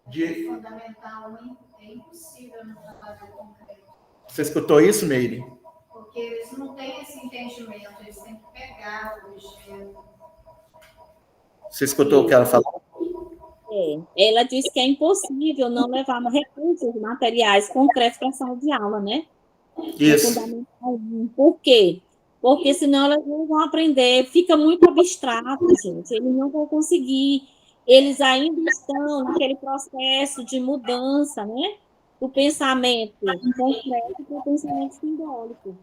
Fundamental 1 é impossível não trabalhar concreto. Você escutou isso, Meire? Porque eles não têm esse entendimento, eles têm que pegar o objeto. Você escutou o que ela falou? Ela disse que é impossível não levar recursos materiais concretos para a sala de aula, né? Isso. Por quê? Porque senão elas não vão aprender, fica muito abstrato, gente. Eles não vão conseguir. Eles ainda estão naquele processo de mudança, né? Do pensamento concreto para o pensamento simbólico.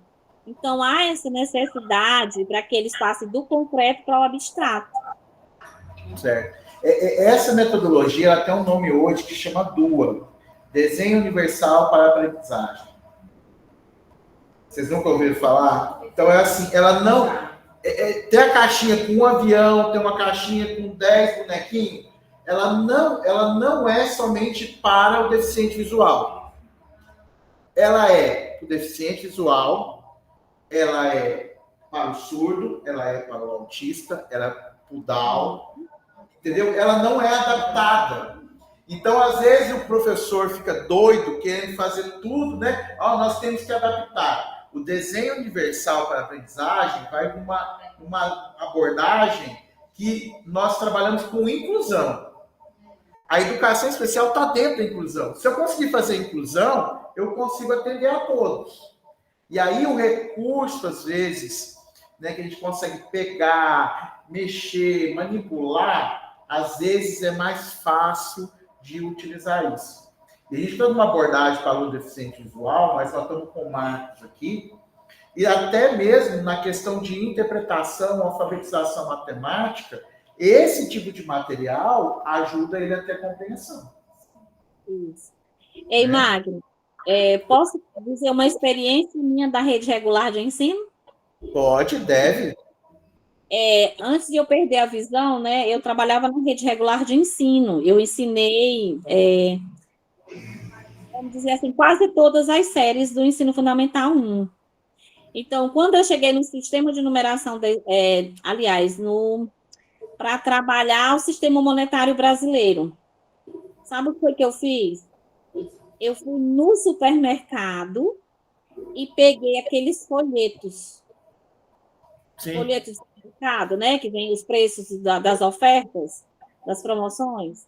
Então, há essa necessidade para que eles passem do concreto para o abstrato. Certo. Essa metodologia ela tem um nome hoje que chama DUA, Desenho Universal para a Aprendizagem. Vocês nunca ouviram falar? Então é assim, ela não... tem a caixinha com um avião, tem uma caixinha com 10 bonequinhos, ela não é somente para o deficiente visual. Ela é para o deficiente visual, ela é para o surdo, ela é para o autista, ela é para o Down, entendeu? Ela não é adaptada. Então, às vezes, o professor fica doido, querendo fazer tudo, né? Nós temos que adaptar. O desenho universal para a aprendizagem vai com uma abordagem que nós trabalhamos com inclusão. A educação especial está dentro da inclusão. Se eu conseguir fazer inclusão, eu consigo atender a todos. E aí o recurso, às vezes, né, que a gente consegue pegar, mexer, manipular, às vezes é mais fácil de utilizar isso. E a gente está numa abordagem para aluno deficiente visual, mas nós estamos com marcos aqui, e até mesmo na questão de interpretação, alfabetização matemática, esse tipo de material ajuda ele a ter compreensão. Isso. Ei, Magno, posso dizer uma experiência minha da rede regular de ensino? Pode, deve. Antes de eu perder a visão, né, eu trabalhava na rede regular de ensino. Eu ensinei, vamos dizer assim, quase todas as séries do ensino fundamental 1. Então, quando eu cheguei no sistema de numeração, para trabalhar o sistema monetário brasileiro, sabe o que foi que eu fiz? Eu fui no supermercado e peguei aqueles folhetos. Sim. Folhetos do mercado, né? Que vem os preços das ofertas, das promoções.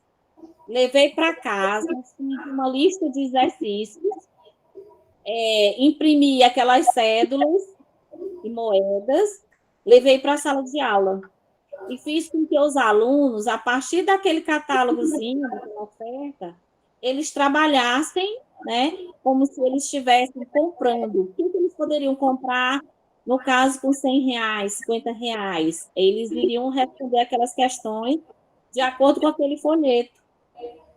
Levei para casa, fiz uma lista de exercícios, imprimi aquelas cédulas e moedas, levei para a sala de aula. E fiz com que os alunos, a partir daquele catálogozinho, daquela oferta, eles trabalhassem, né, como se eles estivessem comprando. O que eles poderiam comprar, no caso, com R$100, R$50? Eles iriam responder aquelas questões de acordo com aquele folheto.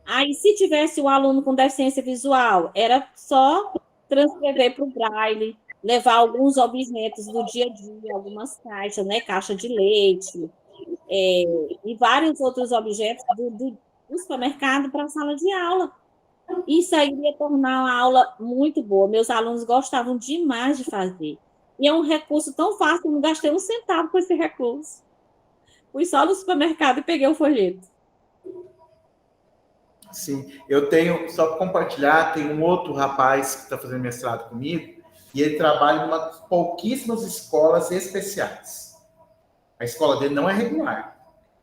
Aí, se tivesse um aluno com deficiência visual, era só transcrever para o Braille, levar alguns objetos do dia a dia, algumas caixas, né, caixa de leite, e vários outros objetos do supermercado para a sala de aula. Isso aí ia tornar uma aula muito boa. Meus alunos gostavam demais de fazer. E é um recurso tão fácil, eu não gastei um centavo com esse recurso. Fui só no supermercado e peguei o folheto. Sim, eu tenho, só para compartilhar, tem um outro rapaz que está fazendo mestrado comigo, e ele trabalha em uma das pouquíssimas escolas especiais. A escola dele não é regular.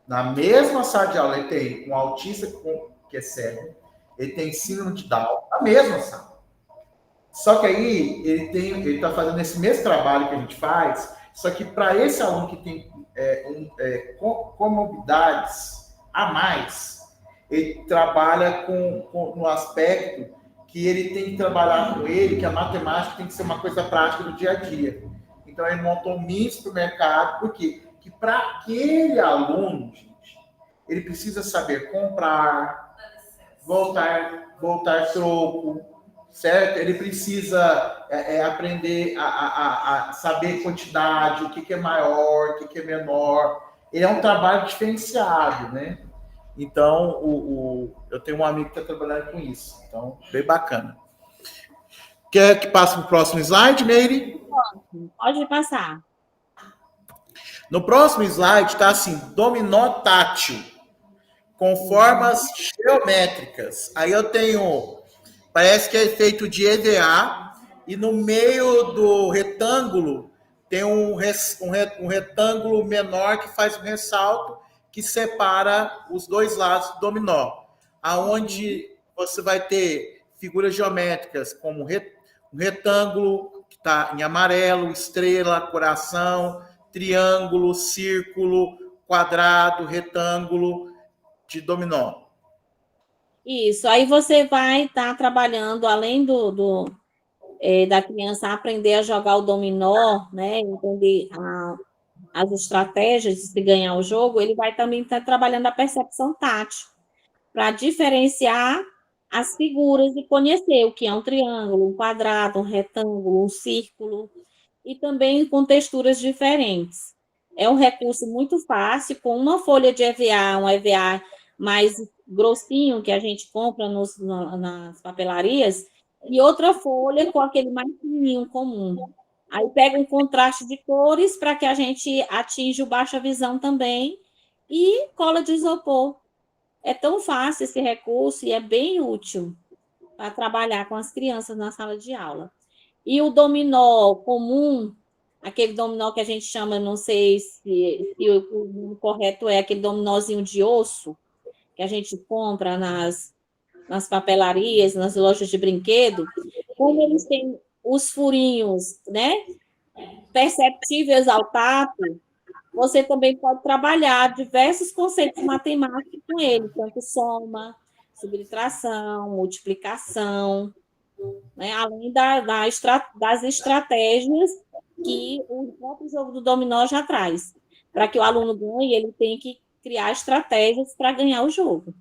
Na mesma sala de aula, ele tem um autista que é cego, ele tem síndrome de Down, na mesma sala. Só que aí, ele está fazendo esse mesmo trabalho que a gente faz, só que para esse aluno que tem comorbidades a mais, ele trabalha no aspecto que ele tem que trabalhar com ele, que a matemática tem que ser uma coisa prática do dia a dia. Então, ele montou um mini supermercado, por quê? Que para aquele aluno, gente, ele precisa saber comprar, voltar troco, certo? Ele precisa aprender a saber quantidade, o que é maior, o que é menor. Ele é um trabalho diferenciado, né? Então, eu tenho um amigo que está trabalhando com isso. Então, bem bacana. Quer que passe para o próximo slide, Meire? Pode passar. No próximo slide está assim, dominó tátil, com formas geométricas. Aí eu tenho, parece que é feito de EVA, e no meio do retângulo tem um retângulo menor que faz um ressalto, que separa os dois lados do dominó, aonde você vai ter figuras geométricas como um retângulo, que está em amarelo, estrela, coração, triângulo, círculo, quadrado, retângulo de dominó. Isso, aí você vai estar trabalhando, além da criança aprender a jogar o dominó, né, entender as estratégias de se ganhar o jogo, ele vai também estar trabalhando a percepção tátil, para diferenciar as figuras e conhecer o que é um triângulo, um quadrado, um retângulo, um círculo, e também com texturas diferentes. É um recurso muito fácil, com uma folha de EVA, um EVA mais grossinho, que a gente compra nas papelarias, e outra folha com aquele mais fininho, comum. Aí pega um contraste de cores para que a gente atinja o baixa visão também, e cola de isopor. é tão fácil esse recurso e é bem útil para trabalhar com as crianças na sala de aula. E o dominó comum, aquele dominó que a gente chama, não sei se o correto é aquele dominózinho de osso, que a gente compra nas papelarias, nas lojas de brinquedo, como eles têm os furinhos, né, perceptíveis ao tato, você também pode trabalhar diversos conceitos matemáticos com ele, tanto soma, subtração, multiplicação, né, além das estratégias que o próprio jogo do dominó já traz. Para que o aluno ganhe, ele tem que criar estratégias para ganhar o jogo.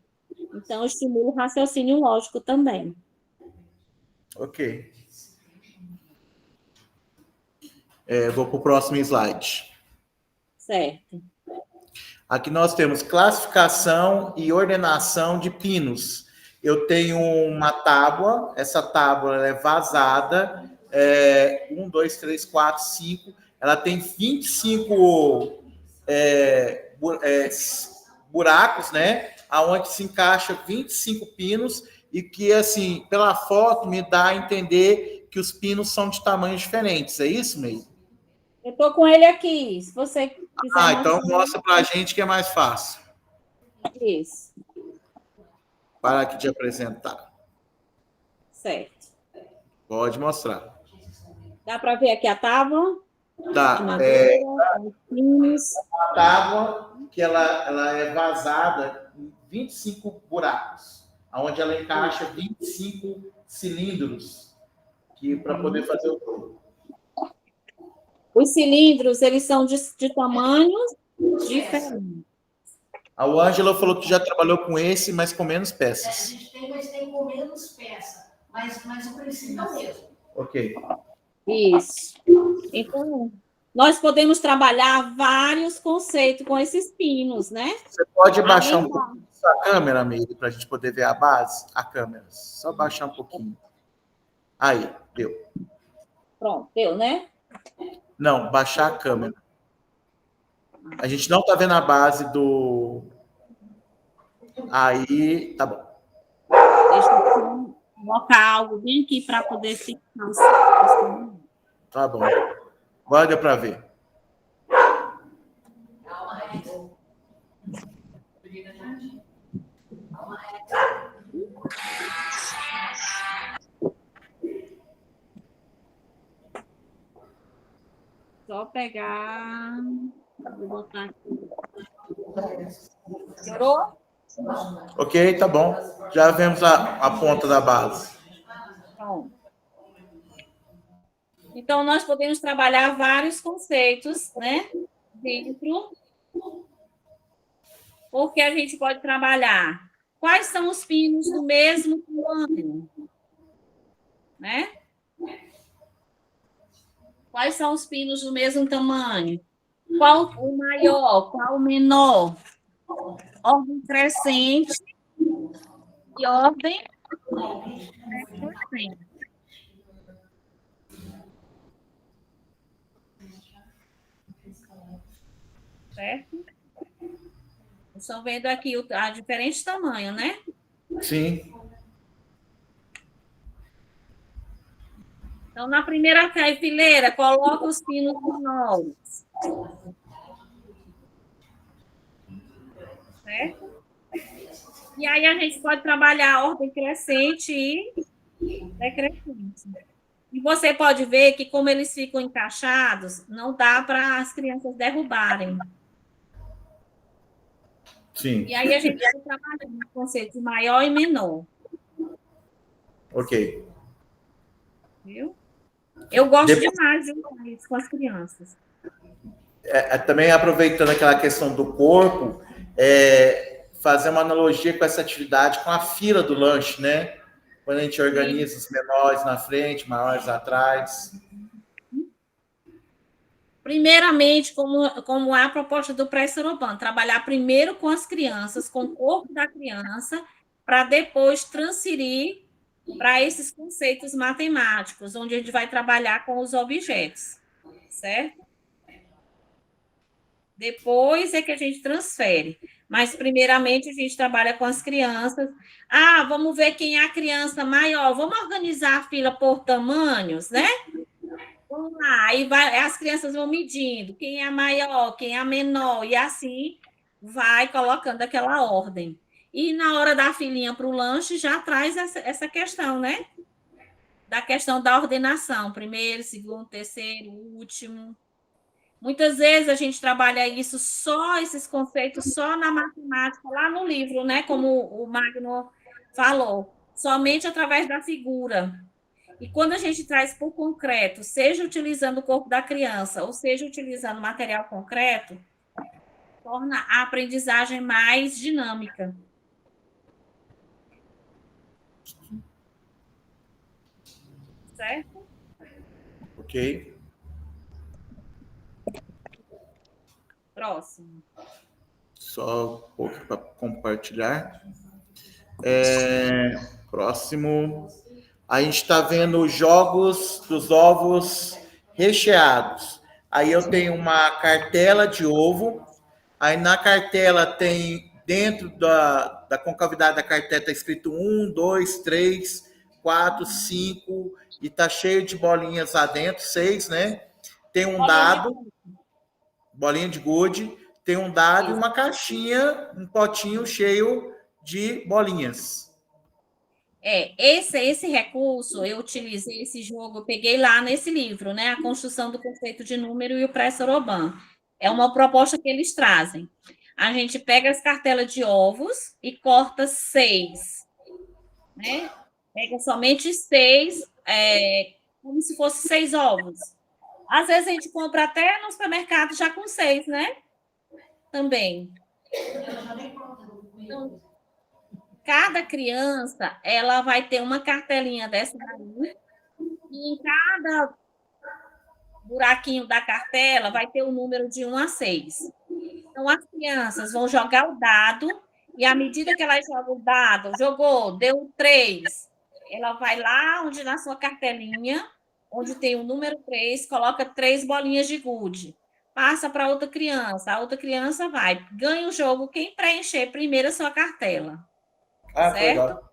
Então, estimula o raciocínio lógico também. Ok. Vou para o próximo slide. Certo. Aqui nós temos classificação e ordenação de pinos. Eu tenho uma tábua, essa tábua é vazada, 1, 2, 3, 4, 5. Ela tem 25 buracos, né? Aonde se encaixa 25 pinos e que, assim, pela foto me dá a entender que os pinos são de tamanhos diferentes. É isso mesmo? Eu estou com ele aqui. Se você quiser então mostra para a gente que é mais fácil. Isso. Para aqui de apresentar. Certo. Pode mostrar. Dá para ver aqui a tábua? Tá. Pinos. A tábua que ela é vazada em 25 buracos, onde ela encaixa 25 cilindros para poder fazer o jogo. Os cilindros, eles são de tamanhos diferentes. A Ângela falou que já trabalhou com esse, mas com menos peças. A gente tem, mas tem com menos peça. Mas o princípio é o mesmo. Ok. Isso. Então, nós podemos trabalhar vários conceitos com esses pinos, né? Você pode baixar um pouquinho a câmera, Meire, para a gente poder ver a base? A câmera. Só baixar um pouquinho. Aí, deu. Pronto, deu, né? Não, baixar a câmera. A gente não está vendo a base do... Aí, tá bom. Deixa eu colocar algo bem aqui para poder ficar. Tá bom. Agora deu para ver. Calma, Rex. Calma, Rex. Só pegar... Vou botar aqui. Melhorou? Ok, tá bom. Já vemos a ponta da base. Pronto. Então, nós podemos trabalhar vários conceitos, né? Dentro. Porque a gente pode trabalhar quais são os pinos do mesmo tamanho, né? Quais são os pinos do mesmo tamanho? Qual o maior, qual o menor? Ordem crescente e ordem decrescente. Certo? Estão vendo aqui a diferentes tamanhos, né? Sim. Então, na primeira fileira, coloca os pinos menores. Certo? E aí a gente pode trabalhar a ordem crescente e decrescente. E você pode ver que, como eles ficam encaixados, não dá para as crianças derrubarem. Sim. E aí a gente vai trabalhar no conceito de maior e menor. Ok. Viu? Eu gosto demais de usar isso com as crianças. Também aproveitando aquela questão do corpo, fazer uma analogia com essa atividade com a fila do lanche, né? Quando a gente organiza os menores na frente, maiores atrás. Primeiramente, como é a proposta do pré-Soroban, trabalhar primeiro com as crianças, com o corpo da criança, para depois transferir para esses conceitos matemáticos, onde a gente vai trabalhar com os objetos, certo? Depois é que a gente transfere. Mas, primeiramente, a gente trabalha com as crianças. Vamos ver quem é a criança maior. Vamos organizar a fila por tamanhos, né? Vamos lá. Aí as crianças vão medindo quem é a maior, quem é a menor, e assim vai colocando aquela ordem. E na hora da filinha para o lanche, já traz essa questão, né? Da questão da ordenação. Primeiro, segundo, terceiro, último. Muitas vezes a gente trabalha isso só, esses conceitos, só na matemática, lá no livro, né? Como o Magno falou, somente através da figura. E quando a gente traz para o concreto, seja utilizando o corpo da criança, ou seja utilizando material concreto, torna a aprendizagem mais dinâmica. Certo? Ok. Próximo. Só um pouco para compartilhar. Próximo. A gente está vendo os jogos dos ovos recheados. Aí eu tenho uma cartela de ovo. Aí na cartela tem, dentro da concavidade da cartela, está escrito 1, 2, 3, 4, 5, e está cheio de bolinhas lá dentro, 6, né? Tem um dado, bolinha de gude, tem um dado e uma caixinha, um potinho cheio de bolinhas. Esse recurso, eu utilizei esse jogo, eu peguei lá nesse livro, né? A construção do conceito de número e o pré-Soroban. É uma proposta que eles trazem. A gente pega as cartelas de ovos e corta 6, né? Pega somente 6, como se fosse 6 ovos. Às vezes a gente compra até no supermercado já com 6, né? Também. Então, cada criança, ela vai ter uma cartelinha dessa daí, e em cada buraquinho da cartela vai ter o número de 1 a 6. Então, as crianças vão jogar o dado, e à medida que elas jogam o dado, jogou, deu 3, ela vai lá onde na sua cartelinha, onde tem o número 3, coloca 3 bolinhas de gude, passa para outra criança, a outra criança vai, ganha o jogo quem preencher primeiro a sua cartela. Certo?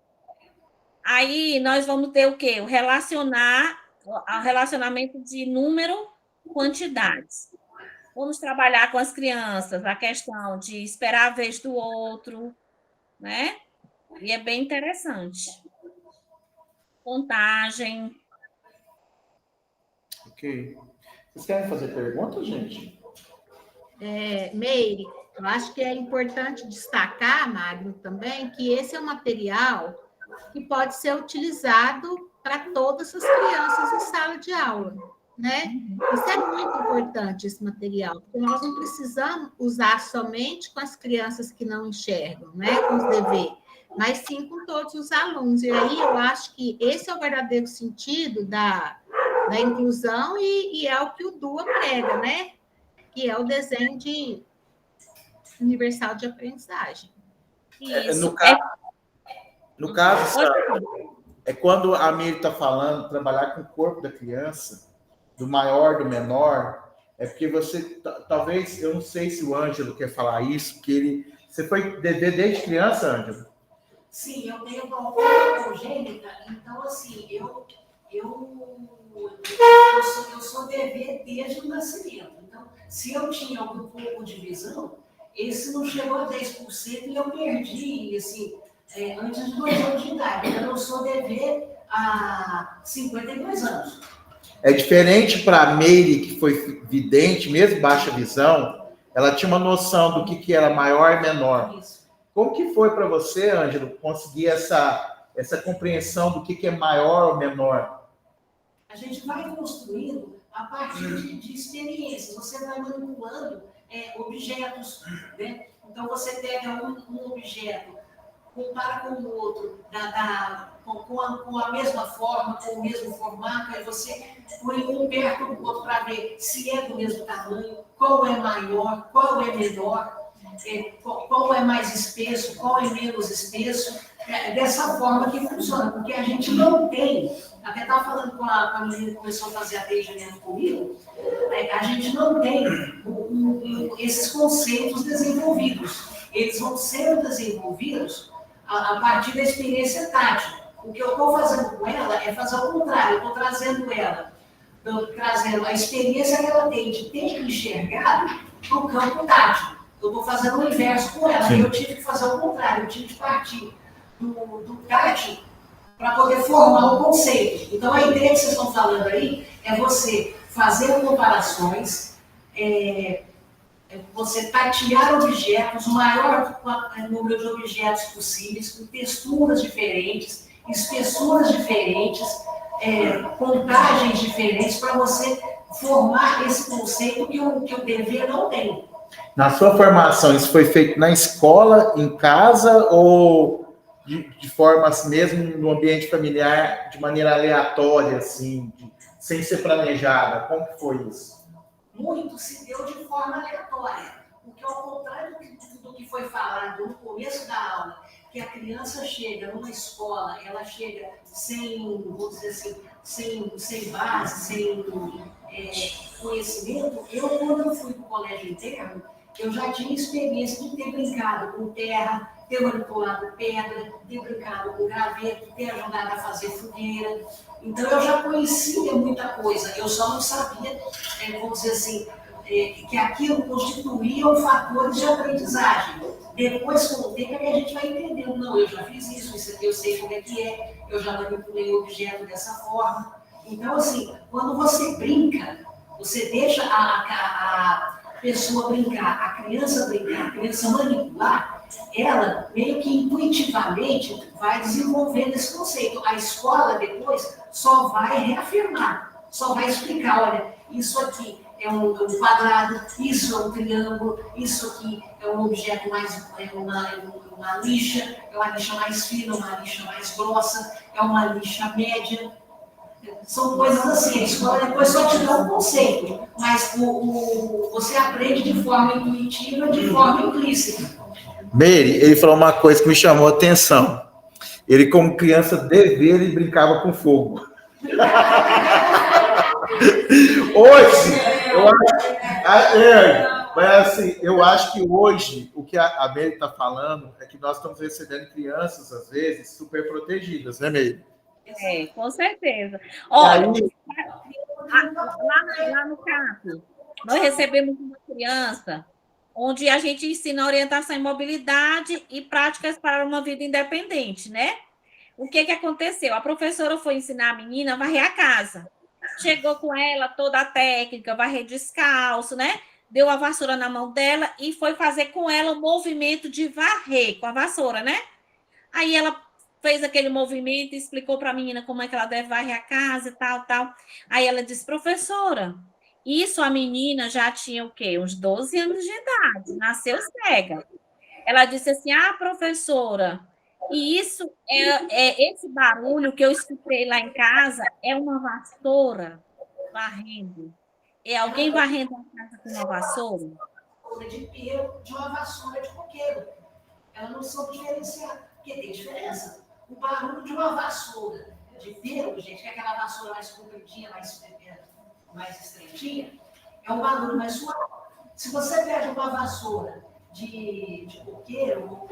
Aí nós vamos ter o quê? O relacionamento de número, quantidades. Vamos trabalhar com as crianças a questão de esperar a vez do outro, né? E é bem interessante. Contagem. Ok. Vocês querem fazer perguntas, gente? Meire, eu acho que é importante destacar, Magno, também, que esse é um material que pode ser utilizado para todas as crianças em sala de aula, né? Isso é muito importante, esse material, porque nós não precisamos usar somente com as crianças que não enxergam, né? Com os DV, mas sim com todos os alunos. E aí eu acho que esse é o verdadeiro sentido da inclusão e é o que o DUA prega, né? Que é o desenho universal de aprendizagem. Isso. No caso, é quando a Miri está falando, trabalhar com o corpo da criança, do maior, do menor, é porque você, talvez, eu não sei se o Ângelo quer falar isso, porque você foi DV desde criança, Ângelo? Sim, eu tenho glaucoma congênita, então, assim, eu sou DV desde o nascimento. Então, se eu tinha algum pouco de visão, esse não chegou a 10% e eu perdi, assim, antes de 2 anos de idade. Então, eu sou DV há 52 anos. É diferente para a Meire, que foi vidente, mesmo baixa visão, ela tinha uma noção do que era maior e menor. Isso. Como que foi para você, Ângelo, conseguir essa compreensão do que é maior ou menor? A gente vai construindo a partir de experiências. Você vai manipulando objetos, né? Então, você pega um objeto, compara com o outro, com a mesma forma, com o mesmo formato, aí você põe um perto do outro para ver se é do mesmo tamanho, qual é maior, qual é menor. qual é mais espesso, qual é menos espesso, dessa forma que funciona, porque a gente não tem, até estava falando com a menina que começou a fazer atendimento comigo, a gente não tem esses conceitos desenvolvidos. Eles vão sendo desenvolvidos a partir da experiência tátil. O que eu estou fazendo com ela é fazer o contrário, eu estou trazendo ela, trazendo a experiência que ela tem de ter enxergado para o campo tátil. Eu estou fazendo o inverso com ela, e eu tive que fazer o contrário, eu tive que partir do tátil para poder formar o conceito. Então, a ideia que vocês estão falando aí é você fazer comparações, você tatear objetos, o maior número de objetos possíveis, com texturas diferentes, espessuras diferentes, contagens diferentes, para você formar esse conceito que o DV não tem. Na sua formação, isso foi feito na escola, em casa, ou de formas mesmo no ambiente familiar, de maneira aleatória, assim, sem ser planejada? Como que foi isso? Muito se deu de forma aleatória, porque ao contrário do que foi falado no começo da aula, que a criança chega numa escola, ela chega sem, vamos dizer assim, sem base, sem conhecimento. Quando eu fui para o colégio interno, eu já tinha experiência de ter brincado com terra, ter manipulado pedra, ter brincado com graveto, ter ajudado a fazer fogueira. Então, eu já conhecia muita coisa, eu só não sabia, vamos dizer assim, que aquilo constituía fatores de aprendizagem. Depois, com o tempo, é que a gente vai entendendo, não, eu já fiz isso aqui eu sei como é que é, eu já manipulei o objeto dessa forma. Então, assim, quando você brinca, você deixa a pessoa brincar, a criança manipular, ela meio que intuitivamente vai desenvolvendo esse conceito. A escola depois só vai reafirmar, só vai explicar, olha, isso aqui é um quadrado, isso é um triângulo, isso aqui é um objeto mais, uma lixa, é uma lixa mais fina, uma lixa mais grossa, é uma lixa média. São coisas assim, a escola depois só te dá um conceito, mas você aprende de forma intuitiva, de forma implícita. Meire, ele falou uma coisa que me chamou a atenção. Ele, como criança, ele brincava com fogo. Hoje, eu acho que hoje, o que a Meire está falando é que nós estamos recebendo crianças, às vezes, super protegidas, né, Meire? Com certeza. Olha, lá no CAP, nós recebemos uma criança onde a gente ensina orientação em mobilidade e práticas para uma vida independente, né? O que aconteceu? A professora foi ensinar a menina a varrer a casa. Chegou com ela toda a técnica, varrer descalço, né? Deu a vassoura na mão dela e foi fazer com ela o movimento de varrer com a vassoura, né? Aí ela fez aquele movimento e explicou para a menina como é que ela deve varrer a casa e tal, tal. Aí ela disse, professora, isso a menina já tinha o quê? Uns 12 anos de idade, nasceu cega. Ela disse assim, professora, e isso esse barulho que eu escutei lá em casa é uma vassoura varrendo. É alguém varrendo a casa com uma vassoura? De pelo, de uma vassoura de coqueiro. Ela não soube diferenciar, porque tem diferença. O barulho de uma vassoura de pelo, gente, que é aquela vassoura mais compridinha, mais estreitinha, é um barulho mais suave. Se você pede uma vassoura de coqueiro,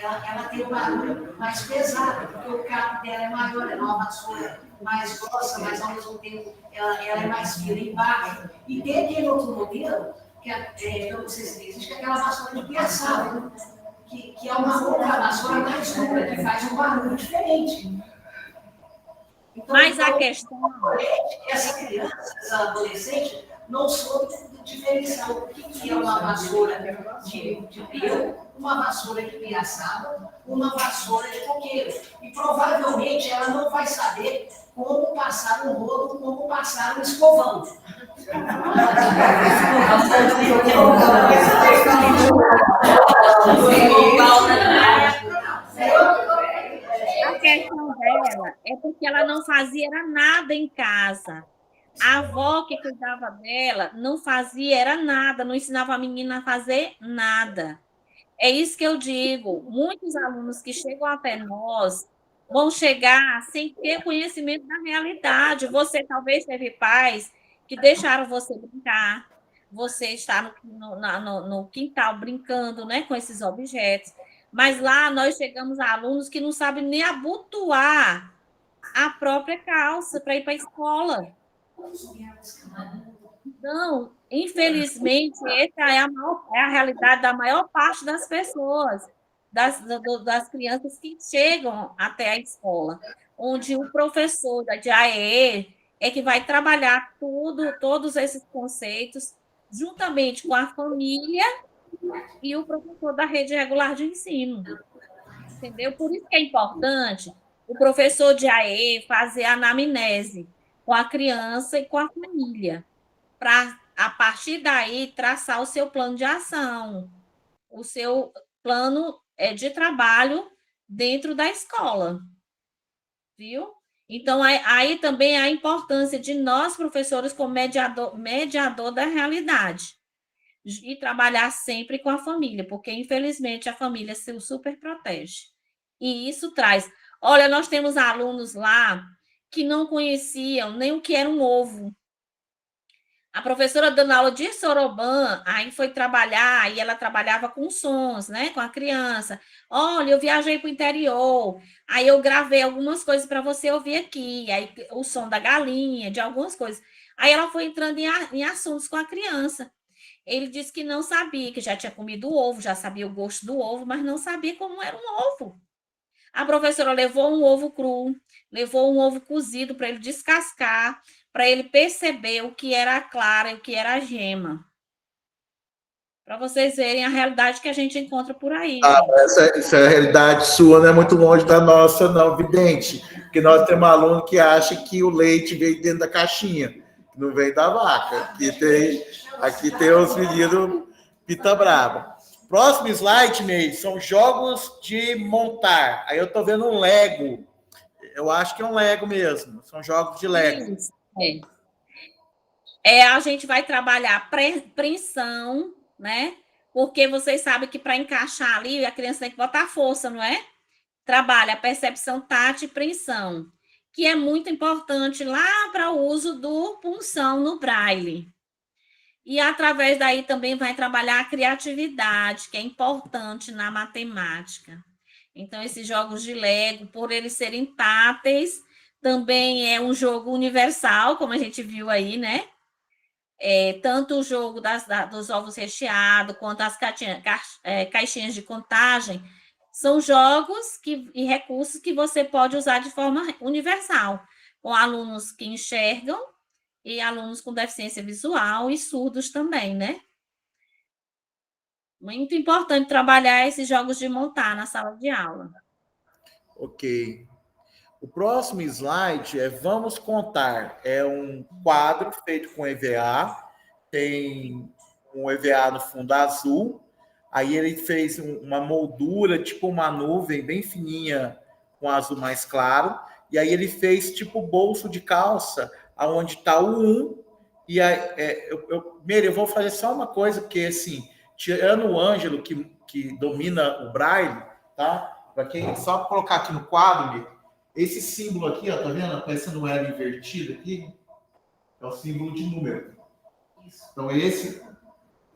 ela tem um barulho mais pesado, porque o cabo dela é maior, é uma vassoura mais grossa, mas ao mesmo tempo ela é mais fina embaixo. E tem aquele outro modelo, que eu não sei se existe, que é aquela vassoura de piaçaba, que é uma outra vassoura mais dura, que faz um barulho diferente. Então, mas a questão... Essa criança, essa adolescente, não soube diferenciar o que é uma vassoura de pelo, uma vassoura de piaçaba, uma vassoura de coqueiro. E provavelmente ela não vai saber como passar um rolo, como passar um escovão. A questão dela é porque ela não fazia nada em casa. A avó que cuidava dela não fazia nada, não ensinava a menina a fazer nada. É isso que eu digo. Muitos alunos que chegam até nós vão chegar sem ter conhecimento da realidade. Você talvez teve pais que deixaram você brincar, você está no quintal brincando, né, com esses objetos. Mas lá nós chegamos a alunos que não sabem nem abotoar a própria calça para ir para a escola. Então, infelizmente, essa é a realidade da maior parte das pessoas, das crianças que chegam até a escola, onde o professor de AE é que vai trabalhar todos esses conceitos, juntamente com a família e o professor da rede regular de ensino. Entendeu? Por isso que é importante o professor de AE fazer a anamnese com a criança e com a família para, a partir daí, traçar o seu plano de ação, o seu plano de trabalho dentro da escola, viu? Então, aí também a importância de nós, professores, como mediador da realidade, e trabalhar sempre com a família, porque, infelizmente, a família se super protege. E isso traz. Olha, nós temos alunos lá que não conheciam nem o que era um ovo. A professora dando aula de Soroban, aí foi trabalhar, e ela trabalhava com sons, né, com a criança. Olha, eu viajei para o interior, aí eu gravei algumas coisas para você ouvir aqui, aí o som da galinha, de algumas coisas. Aí ela foi entrando em assuntos com a criança. Ele disse que não sabia, que já tinha comido o ovo, já sabia o gosto do ovo, mas não sabia como era um ovo. A professora levou um ovo cru, levou um ovo cozido para ele descascar, para ele perceber o que era a clara e o que era a gema. Para vocês verem a realidade que a gente encontra por aí, gente. Essa realidade sua não é muito longe da nossa, não, vidente. Porque nós temos um aluno que acha que o leite veio dentro da caixinha, que não veio da vaca. Aqui tem os meninos pita braba. Próximo slide, Ney, são jogos de montar. Aí eu estou vendo um Lego. Eu acho que é um Lego mesmo. São jogos de Lego. Isso, a gente vai trabalhar preensão, né? Porque vocês sabem que para encaixar ali, a criança tem que botar força, não é? Trabalha a percepção tátil e preensão, que é muito importante lá para o uso do punção no braille. E através daí também vai trabalhar a criatividade, que é importante na matemática. Então, esses jogos de Lego, por eles serem táteis, também é um jogo universal, como a gente viu aí, né? Tanto o jogo dos ovos recheados, quanto as caixinhas de contagem, são jogos e recursos que você pode usar de forma universal, com alunos que enxergam e alunos com deficiência visual e surdos também, né? Muito importante trabalhar esses jogos de montar na sala de aula. Ok. O próximo slide é Vamos Contar. É um quadro feito com EVA. Tem um EVA no fundo azul. Aí ele fez uma moldura, tipo uma nuvem bem fininha, com azul mais claro. E aí ele fez tipo bolso de calça, aonde está o 1. E aí, eu vou fazer só uma coisa, porque assim, tirando o Ângelo, que domina o Braille, tá? Para quem só colocar aqui no quadro, Miriam, esse símbolo aqui, ó, tá vendo? Aparecendo um L invertido aqui, é o símbolo de número. Então,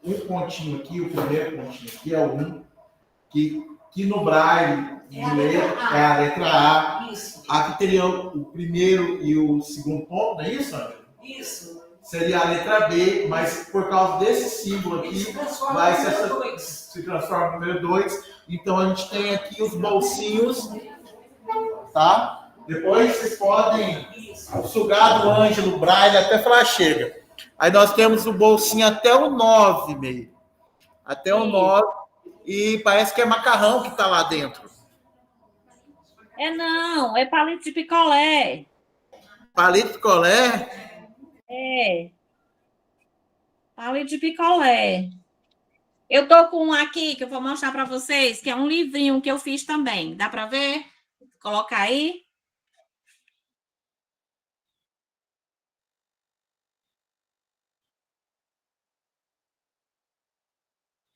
um pontinho aqui, o primeiro pontinho aqui é o 1, que no Braille é a letra A. Isso. Aqui teria o primeiro e o segundo ponto, não é isso, Ângelo? Isso. Seria a letra B, mas por causa desse símbolo aqui, se transforma no número 2. Então, a gente tem aqui os bolsinhos, tá? Depois vocês podem sugar do Ângelo Braille até falar chega. Aí nós temos o bolsinho até o 9, meio. Até o 9. E parece que é macarrão que está lá dentro. Não, é palito de picolé. Palito de picolé? Palito de picolé. Eu tô com um aqui que eu vou mostrar para vocês, que é um livrinho que eu fiz também. Dá para ver? Colocar aí.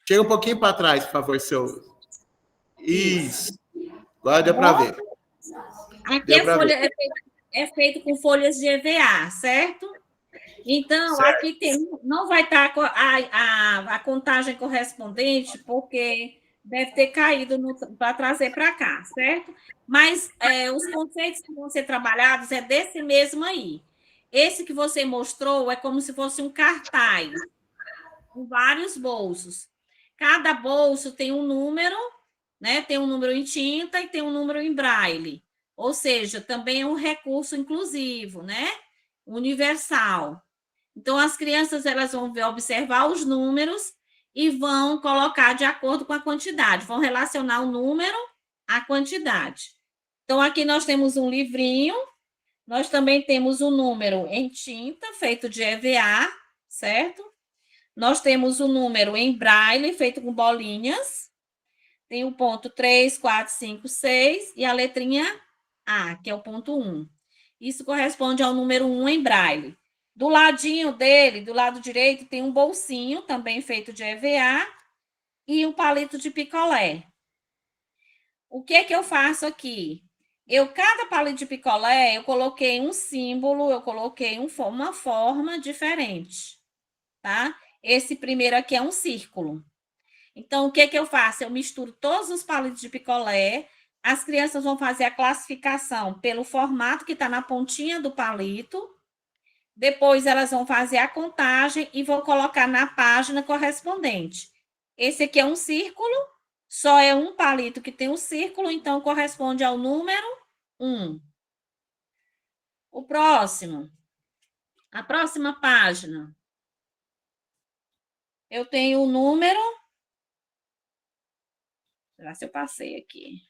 Chega um pouquinho para trás, por favor, seu. Isso. Agora deu para ver. Aqui Deu a pra folha é feito com folhas de EVA, certo? Então, Certo. aqui não vai estar a contagem correspondente, porque deve ter caído para trazer para cá, certo? Mas os conceitos que vão ser trabalhados é desse mesmo aí. Esse que você mostrou é como se fosse um cartaz, com vários bolsos. Cada bolso tem um número, né? Tem um número em tinta e tem um número em braille. Ou seja, também é um recurso inclusivo, né? Universal. Então, as crianças elas vão observar os números e vão colocar de acordo com a quantidade, vão relacionar o número à quantidade. Então, aqui nós temos um livrinho, nós também temos um número em tinta, feito de EVA, certo? Nós temos o número em braille, feito com bolinhas. Tem o ponto 3, 4, 5, 6 e a letrinha A, que é o ponto 1. Isso corresponde ao número 1 em braille. Do ladinho dele, do lado direito, tem um bolsinho, também feito de EVA, e um palito de picolé. O que eu faço aqui? Cada palito de picolé, eu coloquei um símbolo, eu coloquei uma forma diferente, tá? Esse primeiro aqui é um círculo. Então, o que eu faço? Eu misturo todos os palitos de picolé, as crianças vão fazer a classificação pelo formato que está na pontinha do palito, depois elas vão fazer a contagem e vão colocar na página correspondente. Esse aqui é um círculo, só é um palito que tem um círculo, então corresponde ao número 1. O próximo, a próxima página. Eu tenho o número. Será que eu passei aqui?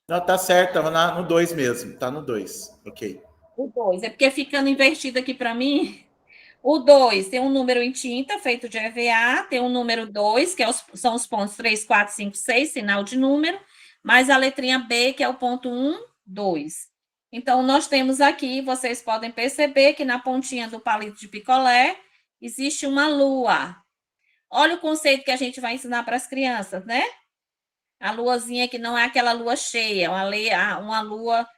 Não, tá certo, estava no 2 mesmo, tá no 2. Ok. O 2, é porque ficando invertido aqui para mim. O 2 tem um número em tinta, feito de EVA, tem um número 2, que são os pontos 3, 4, 5, 6, sinal de número, mais a letrinha B, que é o ponto 1, 2. Então, nós temos aqui, vocês podem perceber que na pontinha do palito de picolé existe uma lua. Olha o conceito que a gente vai ensinar para as crianças, né? A luazinha que não é aquela lua cheia, uma lua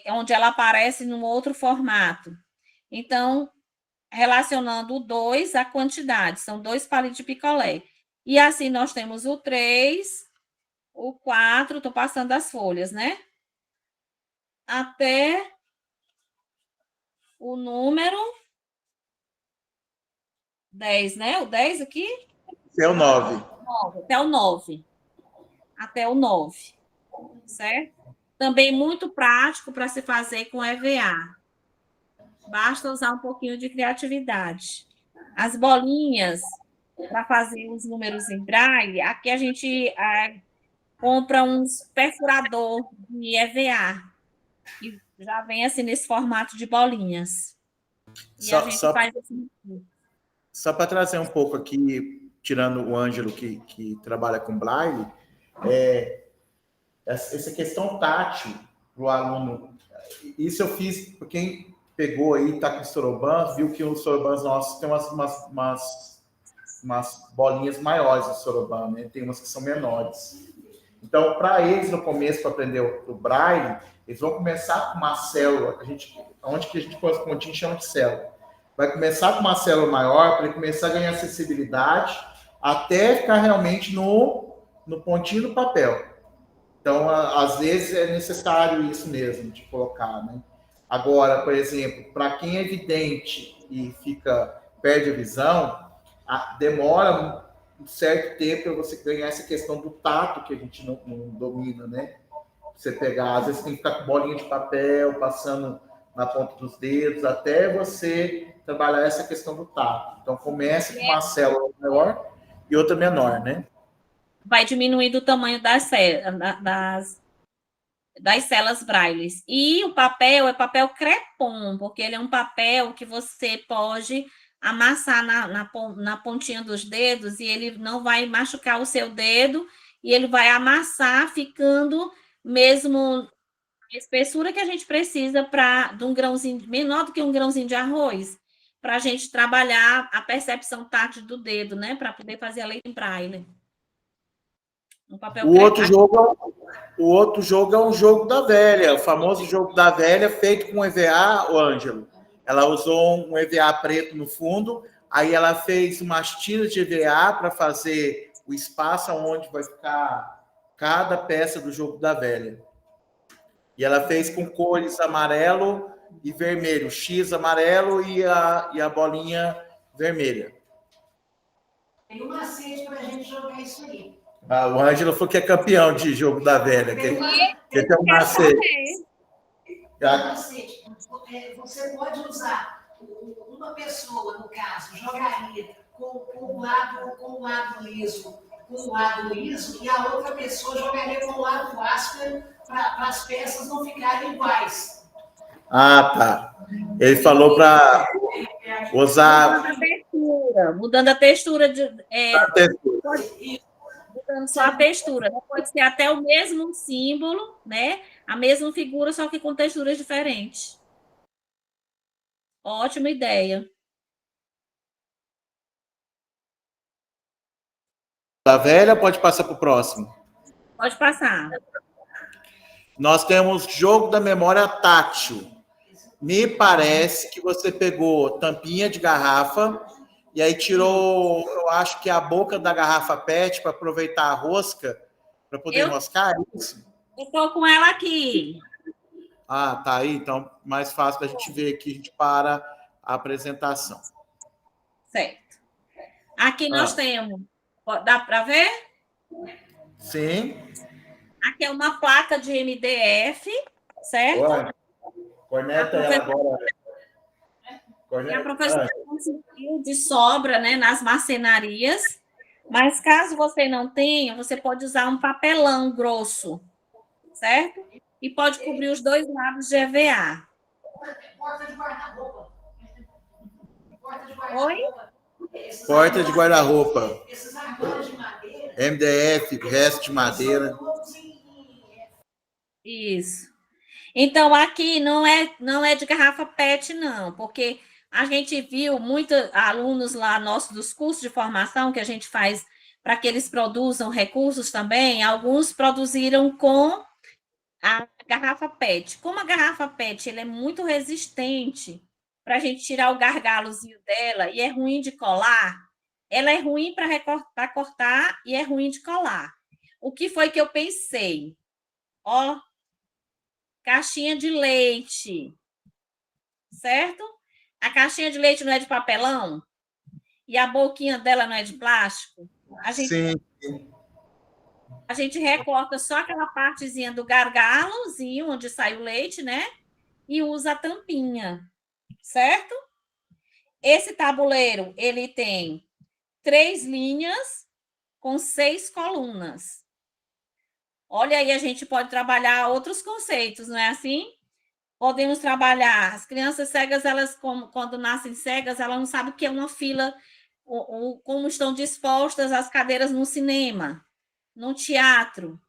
onde ela aparece num outro formato. Então, relacionando o 2 à quantidade, são 2 palitos de picolé. E assim nós temos o 3, o 4, estou passando as folhas, né? Até o número 10, né? O 10 aqui? É o 9. Até o 9. Até o 9, certo? Também muito prático para se fazer com EVA. Basta usar um pouquinho de criatividade. As bolinhas, para fazer os números em braille, aqui a gente compra uns perfurador de EVA, que já vem assim nesse formato de bolinhas. E a gente faz assim. Só para trazer um pouco aqui, tirando o Ângelo, que trabalha com braille, essa questão tátil para o aluno, isso eu fiz, por quem pegou aí, está com o Soroban, viu que os Sorobans nossos tem umas bolinhas maiores do Soroban, né? Tem umas que são menores. Então, para eles, no começo, para aprender o braille, eles vão começar com uma célula, onde que a gente põe os pontinhos, chama de célula. Vai começar com uma célula maior, para ele começar a ganhar acessibilidade, até ficar realmente no pontinho do papel. Então, às vezes, é necessário isso mesmo, de colocar, né? Agora, por exemplo, para quem é vidente e perde a visão, demora um certo tempo para você ganhar essa questão do tato, que a gente não domina, né? Você pegar, às vezes tem que ficar com bolinha de papel, passando na ponta dos dedos, até você trabalhar essa questão do tato. Então, comece com uma célula maior e outra menor, né? Vai diminuindo o tamanho das células brailles. E o papel é papel crepom, porque ele é um papel que você pode amassar na pontinha dos dedos e ele não vai machucar o seu dedo e ele vai amassar, ficando mesmo a espessura que a gente precisa de um grãozinho, menor do que um grãozinho de arroz. para a gente trabalhar a percepção tátil do dedo, né? Para poder fazer a letra em braille. Um papel O outro jogo é um jogo da velha, o famoso jogo da velha, feito com EVA, o Ângelo. Ela usou um EVA preto no fundo, aí ela fez umas tiras de EVA para fazer o espaço onde vai ficar cada peça do jogo da velha. E ela fez com cores amarelo e vermelho, X amarelo e a bolinha vermelha. Tem um macete para a gente jogar isso aí. O Ângelo falou que é campeão de jogo da velha. Que tem um macete. Você pode usar uma pessoa, no caso, jogaria com o lado liso, e a outra pessoa jogaria com o lado áspero para as peças não ficarem iguais. Ah, tá. Ele falou para usar... Mudando a textura. Mudando só a textura. Pode ser até o mesmo símbolo, né? A mesma figura, só que com texturas diferentes. Ótima ideia. Da velha, pode passar para o próximo? Pode passar. Nós temos jogo da memória tátil. Me parece que você pegou tampinha de garrafa e aí tirou, eu acho que a boca da garrafa PET para aproveitar a rosca, para poder enroscar isso. Eu estou com ela aqui. Ah, tá aí. Então, mais fácil da gente ver aqui, a gente para a apresentação. Certo. Aqui nós temos... Dá para ver? Sim. Aqui é uma placa de MDF, certo? Ué, corneta ela agora. E a professora conseguiu de sobra, né, nas marcenarias, mas caso você não tenha, você pode usar um papelão grosso, certo? E pode cobrir os dois lados de EVA. Porta de guarda-roupa. Oi? Porta de guarda-roupa. Esses armários de madeira. MDF, resto de madeira. Isso. Então, aqui não é de garrafa PET, não, porque a gente viu muitos alunos lá nossos dos cursos de formação que a gente faz para que eles produzam recursos também, alguns produziram com a garrafa PET. Como a garrafa PET ela é muito resistente para a gente tirar o gargalozinho dela e é ruim de colar, ela é ruim para cortar e é ruim de colar. O que foi que eu pensei? Ó, caixinha de leite, certo? A caixinha de leite não é de papelão? E a boquinha dela não é de plástico? Sim. A gente recorta só aquela partezinha do gargalozinho, onde sai o leite, né? E usa a tampinha, certo? Esse tabuleiro, ele tem 3 linhas com 6 colunas. Olha aí, a gente pode trabalhar outros conceitos, não é assim? Podemos trabalhar. As crianças cegas, elas, quando nascem cegas, elas não sabem o que é uma fila, ou como estão dispostas as cadeiras no cinema, no teatro.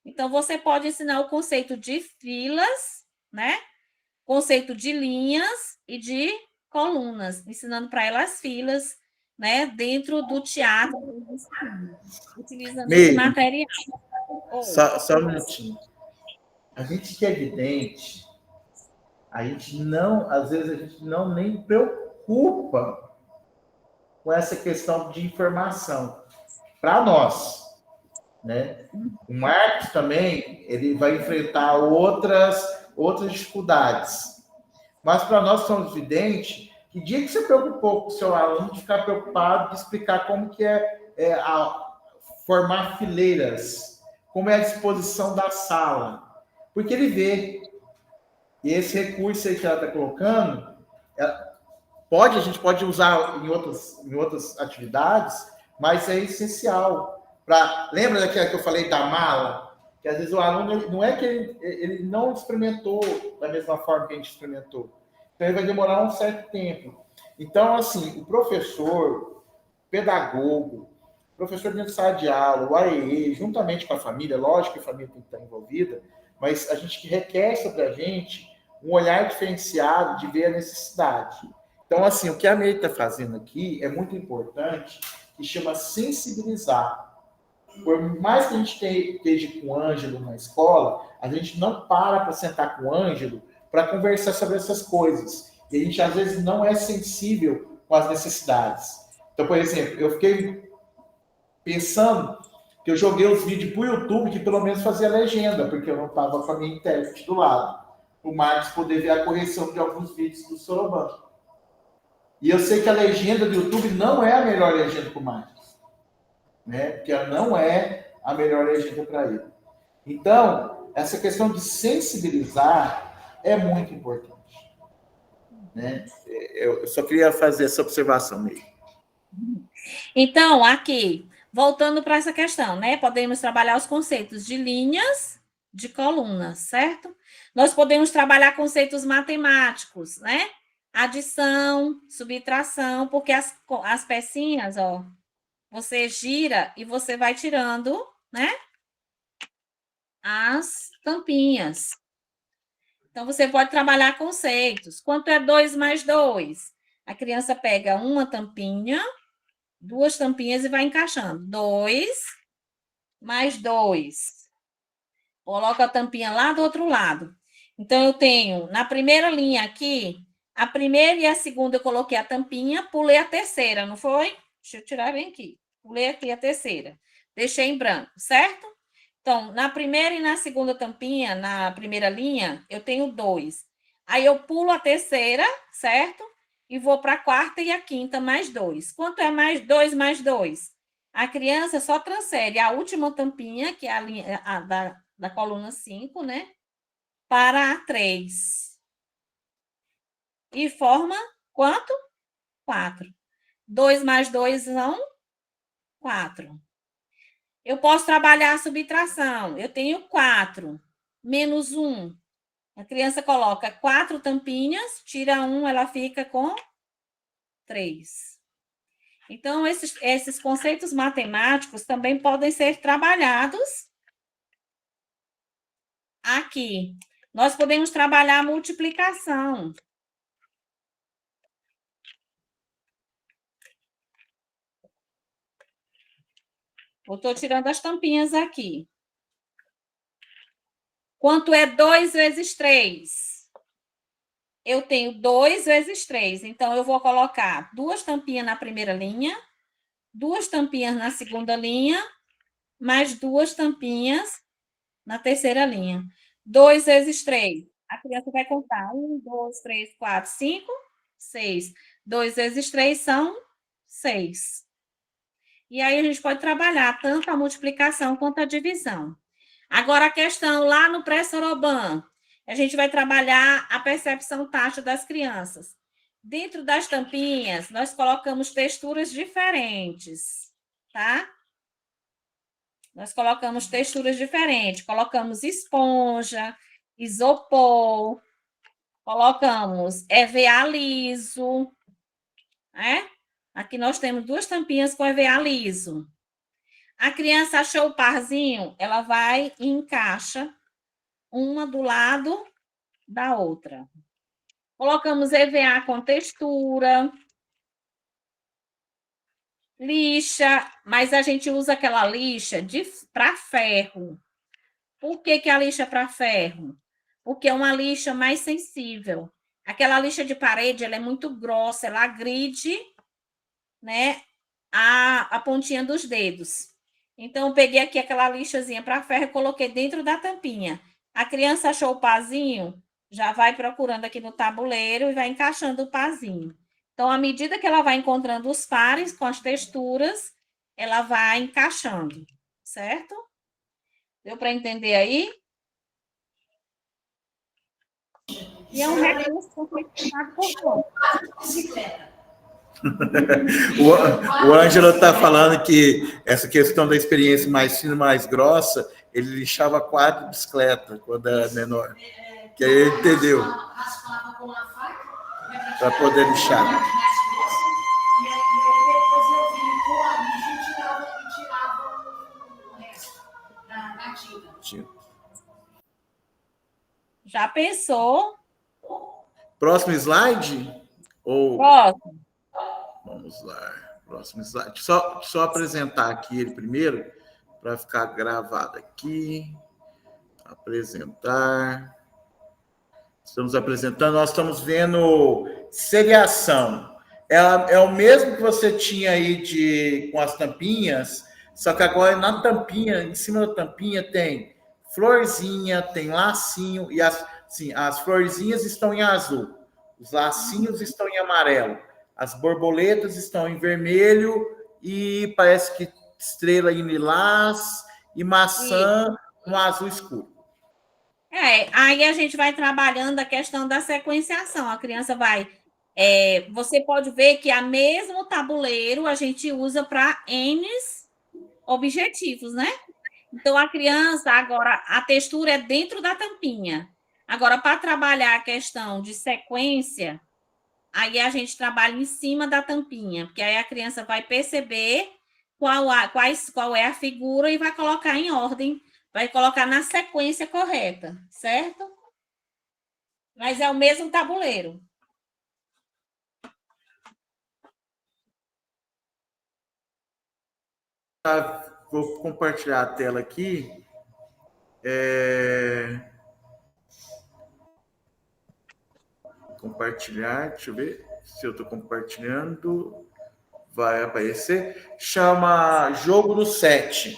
Então, você pode ensinar o conceito de filas, né? Conceito de linhas e de colunas, ensinando para elas filas, né? Dentro do teatro, utilizando esse material. Só um minutinho. A gente que é vidente, às vezes a gente não nem preocupa com essa questão de informação. Para nós, né? O Marcos também, ele vai enfrentar outras dificuldades. Mas para nós que somos videntes, que dia que você preocupou com o seu aluno de ficar preocupado de explicar como que é formar fileiras, como é a disposição da sala? Porque ele vê. E esse recurso aí que ela está colocando, a gente pode usar em outras atividades, mas é essencial. Lembra daquela que eu falei da mala? Que às vezes o aluno, não é que ele não experimentou da mesma forma que a gente experimentou. Então, ele vai demorar um certo tempo. Então, assim, o professor, pedagogo, professor de sala de aula, o AEE, juntamente com a família, lógico que a família tem que estar envolvida, mas a gente requer sobre a gente um olhar diferenciado de ver a necessidade. Então, assim, o que a Meire está fazendo aqui é muito importante, que chama sensibilizar. Por mais que a gente esteja com o Ângelo na escola, a gente não para sentar com o Ângelo para conversar sobre essas coisas. E a gente, às vezes, não é sensível com as necessidades. Então, por exemplo, eu fiquei pensando que eu joguei os vídeos para o YouTube que pelo menos fazia legenda, porque eu não estava com a minha intérprete do lado. O Marcos poder ver a correção de alguns vídeos do Soroban. E eu sei que a legenda do YouTube não é a melhor legenda para o Marcos, né? Porque ela não é a melhor legenda para ele. Então, essa questão de sensibilizar é muito importante, né? Eu só queria fazer essa observação mesmo. Então, aqui, voltando para essa questão, né? Podemos trabalhar os conceitos de linhas, de colunas, certo? Nós podemos trabalhar conceitos matemáticos, né? Adição, subtração, porque as pecinhas, ó, você gira e você vai tirando, né? As tampinhas. Então, você pode trabalhar conceitos. Quanto é 2 mais 2? A criança pega uma tampinha, 2 tampinhas e vai encaixando. 2 mais 2. Coloca a tampinha lá do outro lado. Então, eu tenho, na primeira linha aqui, a primeira e a segunda eu coloquei a tampinha, pulei a terceira, não foi? Deixa eu tirar bem aqui. Pulei aqui a terceira. Deixei em branco, certo? Então, na primeira e na segunda tampinha, na primeira linha, eu tenho 2. Aí eu pulo a terceira, certo? E vou para a quarta e a quinta, mais 2. Quanto é mais 2 mais 2? A criança só transfere a última tampinha, que é a linha da coluna 5, né? Para a 3. E forma quanto? 4. 2 mais 2 são 4. Eu posso trabalhar a subtração. Eu tenho 4 menos 1. A criança coloca 4 tampinhas, tira 1, ela fica com 3. Então, esses conceitos matemáticos também podem ser trabalhados aqui. Nós podemos trabalhar a multiplicação. Eu estou tirando as tampinhas aqui. Quanto é 2 vezes 3? Eu tenho 2 vezes 3. Então, eu vou colocar 2 tampinhas na primeira linha, 2 tampinhas na segunda linha, mais 2 tampinhas na terceira linha. 2 vezes 3. A criança vai contar. 1, 2, 3, 4, 5, 6. 2 vezes 3 são 6. E aí a gente pode trabalhar tanto a multiplicação quanto a divisão. Agora, a questão lá no pré-Soroban, a gente vai trabalhar a percepção tátil das crianças. Dentro das tampinhas, nós colocamos texturas diferentes, tá? Nós colocamos texturas diferentes. Colocamos esponja, isopor, colocamos EVA liso, né? Aqui nós temos 2 tampinhas com EVA liso. A criança achou o parzinho, ela vai e encaixa uma do lado da outra. Colocamos EVA com textura, lixa, mas a gente usa aquela lixa para ferro. Por que a lixa para ferro? Porque é uma lixa mais sensível. Aquela lixa de parede, ela é muito grossa, ela agride, né, a pontinha dos dedos. Então, eu peguei aqui aquela lixazinha para ferro e coloquei dentro da tampinha. A criança achou o pazinho, já vai procurando aqui no tabuleiro e vai encaixando o pazinho. Então, à medida que ela vai encontrando os pares com as texturas, ela vai encaixando, certo? Deu para entender aí? E é um recurso completado por conta. Bicicleta. O Ângelo está falando que essa questão da experiência mais fina, mais grossa, ele lixava 4 bicicletas quando era menor. Que aí ele entendeu. Raspava com a faca. Para poder lixar. E aí depois eu vim com a lixa e tirava o resto da tinta. Já pensou? Próximo slide. Ou, Próximo. vamos lá, próximo slide. Só apresentar aqui ele primeiro, para ficar gravado aqui. Apresentar. Estamos apresentando, nós estamos vendo seriação. É o mesmo que você tinha aí com as tampinhas, só que agora na tampinha, em cima da tampinha tem florzinha, tem lacinho, e as florzinhas estão em azul, os lacinhos estão em amarelo, as borboletas estão em vermelho, e parece que estrela em lilás, e maçã no azul escuro. Aí a gente vai trabalhando a questão da sequenciação. A criança vai. Você pode ver que a mesmo tabuleiro a gente usa para N objetivos, né? Então, a criança, agora, a textura é dentro da tampinha. Agora, para trabalhar a questão de sequência, aí a gente trabalha em cima da tampinha, porque aí a criança vai perceber qual é a figura e vai colocar em ordem, vai colocar na sequência correta, certo? Mas é o mesmo tabuleiro. Vou compartilhar a tela aqui. Compartilhar, deixa eu ver se eu estou compartilhando. Vai aparecer. Chama Jogo do 7.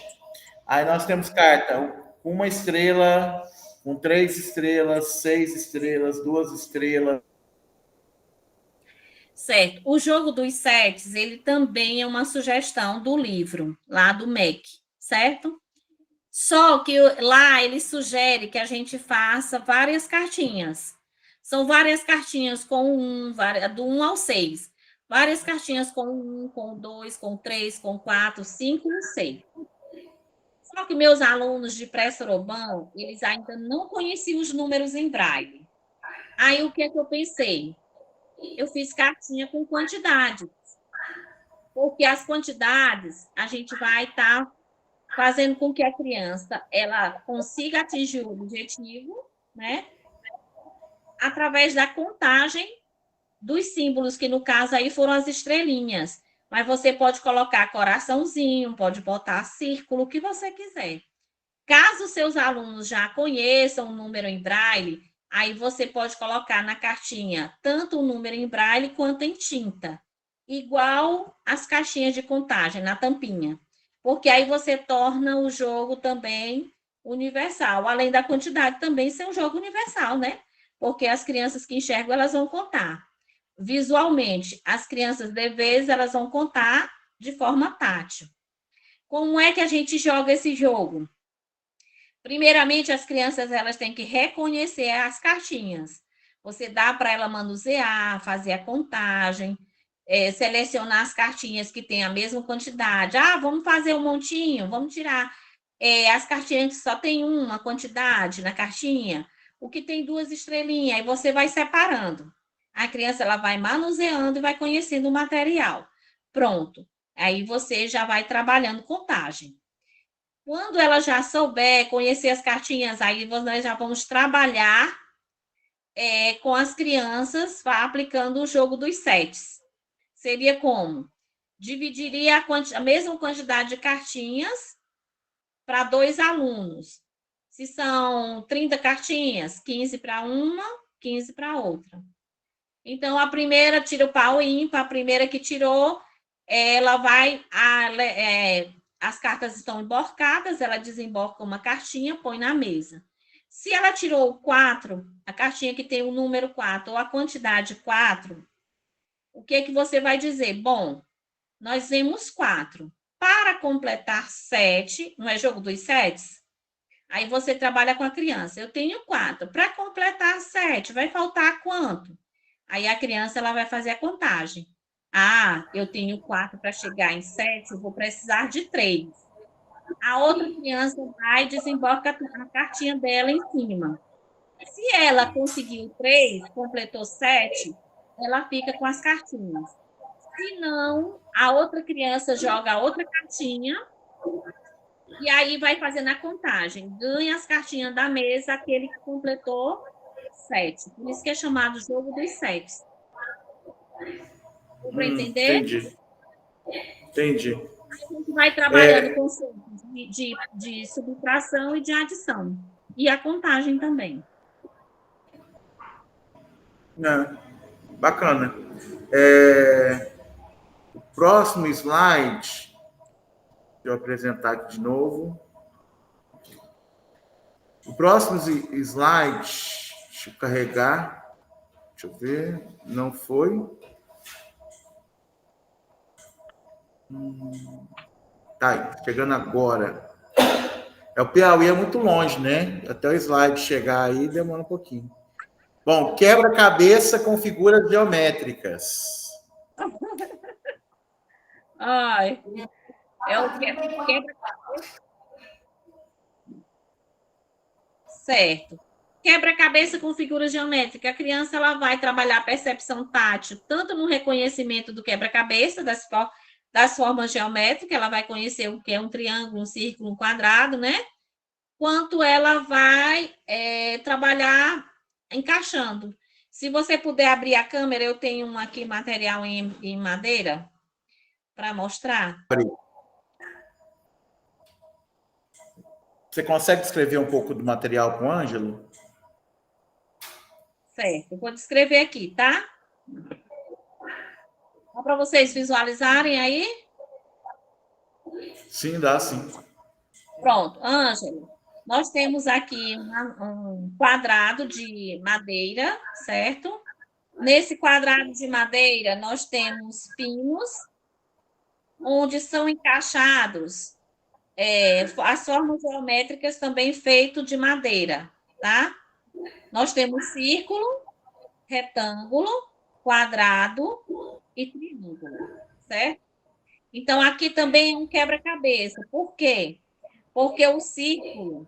Aí nós temos carta com 1 estrela, com 3 estrelas, 6 estrelas, 2 estrelas. Certo. O jogo dos sets, ele também é uma sugestão do livro, lá do MEC, certo? Só que lá ele sugere que a gente faça várias cartinhas. São várias cartinhas do 1 ao 6. Várias cartinhas com 1, com 2, com 3, com 4, 5 e 6. Só que meus alunos de pré-sorobão, eles ainda não conheciam os números em braille. Aí, o que é que eu pensei? Eu fiz cartinha com quantidades. Porque as quantidades, a gente vai estar fazendo com que a criança ela consiga atingir o objetivo, né? Através da contagem dos símbolos, que no caso aí foram as estrelinhas. Mas você pode colocar coraçãozinho, pode botar círculo, o que você quiser. Caso seus alunos já conheçam o número em braille, aí você pode colocar na cartinha tanto o número em braille quanto em tinta, igual as caixinhas de contagem, na tampinha. Porque aí você torna o jogo também universal, além da quantidade também ser um jogo universal, né? Porque as crianças que enxergam, elas vão contar visualmente. As crianças, de vez, elas vão contar de forma tátil. Como é que a gente joga esse jogo? Primeiramente, as crianças elas têm que reconhecer as cartinhas. Você dá para ela manusear, fazer a contagem, selecionar as cartinhas que têm a mesma quantidade. Vamos fazer um montinho, vamos tirar as cartinhas que só tem uma quantidade na cartinha, o que tem 2 estrelinhas, aí você vai separando. A criança ela vai manuseando e vai conhecendo o material. Pronto. Aí você já vai trabalhando contagem. Quando ela já souber conhecer as cartinhas, aí nós já vamos trabalhar com as crianças, aplicando o jogo dos sets. Seria como? Dividiria a mesma quantidade de cartinhas para 2 alunos. Se são 30 cartinhas, 15 para uma, 15 para outra. Então, a primeira tira o pau ímpar, a primeira que tirou, ela vai... as cartas estão emborcadas, ela desemborca uma cartinha, põe na mesa. Se ela tirou o 4, a cartinha que tem o número 4, ou a quantidade 4, o que que você vai dizer? Bom, nós vemos 4. Para completar 7, não é jogo dos 7? Aí você trabalha com a criança. Eu tenho 4. Para completar 7, vai faltar quanto? Aí a criança ela vai fazer a contagem. Eu tenho 4 para chegar em 7, eu vou precisar de 3. A outra criança vai e desemboca a cartinha dela em cima. Se ela conseguiu 3, completou 7, ela fica com as cartinhas. Se não, a outra criança joga a outra cartinha e aí vai fazendo a contagem. Ganha as cartinhas da mesa aquele que completou 7. Por isso que é chamado jogo dos 7. Deu para entender? Entendi. A gente vai trabalhando conceitos de subtração e de adição. E a contagem também. Bacana. O próximo slide, deixa eu apresentar aqui de novo. O próximo slide, deixa eu carregar. Deixa eu ver. Não foi. Tá aí, chegando agora. O Piauí é muito longe, né? Até o slide chegar aí demora um pouquinho. Bom, quebra-cabeça com figuras geométricas. Ai, é o quebra-cabeça. Certo. Quebra-cabeça com figura geométrica. A criança ela vai trabalhar a percepção tátil, tanto no reconhecimento do quebra-cabeça, das formas geométricas, ela vai conhecer o que é um triângulo, um círculo, um quadrado, né? Quanto ela vai trabalhar encaixando. Se você puder abrir a câmera, eu tenho aqui material em madeira para mostrar. Você consegue descrever um pouco do material com o Ângelo? Certo, eu vou descrever aqui, tá? Dá para vocês visualizarem aí? Sim, dá sim. Pronto, Ângelo, nós temos aqui um quadrado de madeira, certo? Nesse quadrado de madeira, nós temos pinos, onde são encaixados as formas geométricas também feitas de madeira, tá? Nós temos círculo, retângulo, quadrado e triângulo, certo? Então, aqui também é um quebra-cabeça. Por quê? Porque os círculos,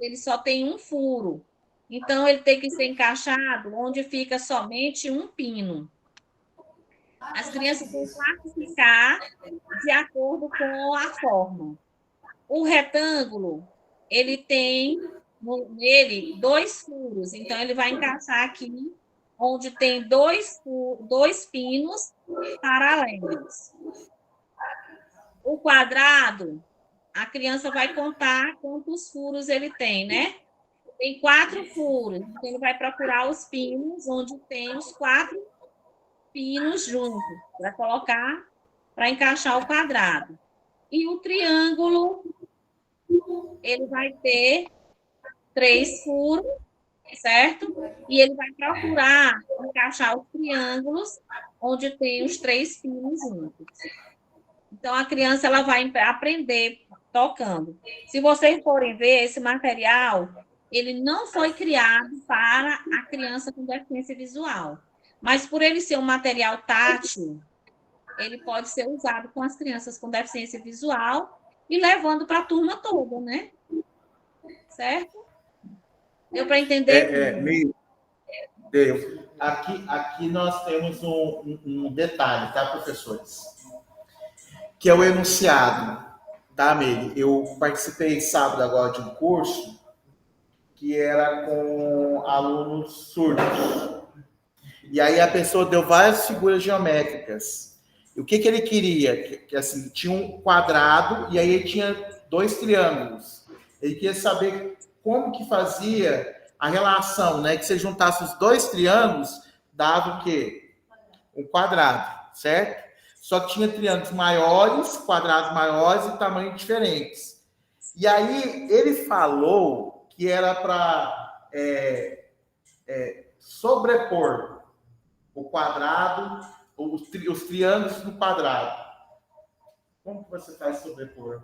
ele só tem um furo. Então, ele tem que ser encaixado onde fica somente um pino. As crianças vão classificar de acordo com a forma. O retângulo, ele tem nele 2 furos. Então, ele vai encaixar aqui onde tem 2 pinos paralelos. O quadrado, a criança vai contar quantos furos ele tem, né? Tem 4 furos. Então, ele vai procurar os pinos onde tem os 4 pinos juntos, para colocar, para encaixar o quadrado. E o triângulo, ele vai ter 3 furos, certo? E ele vai procurar encaixar os triângulos onde tem os 3 pinos juntos. Então, a criança ela vai aprender tocando. Se vocês forem ver, esse material, ele não foi criado para a criança com deficiência visual. Mas, por ele ser um material tátil, ele pode ser usado com as crianças com deficiência visual e levando para a turma toda, né? Certo? Deu para entender? Deu. Aqui nós temos um detalhe, tá, professores? Que é o enunciado, tá, Meire? Eu participei sábado agora de um curso que era com alunos surdos. E aí a pessoa deu várias figuras geométricas. E o que ele queria? Que assim, tinha um quadrado e aí ele tinha 2 triângulos. Ele queria saber como que fazia a relação, né? Que se juntasse os 2 triângulos, dava o quê? Um quadrado, certo? Só que tinha triângulos maiores, quadrados maiores e tamanhos diferentes. E aí ele falou que era para sobrepor o quadrado, os triângulos no quadrado. Como que você faz sobrepor?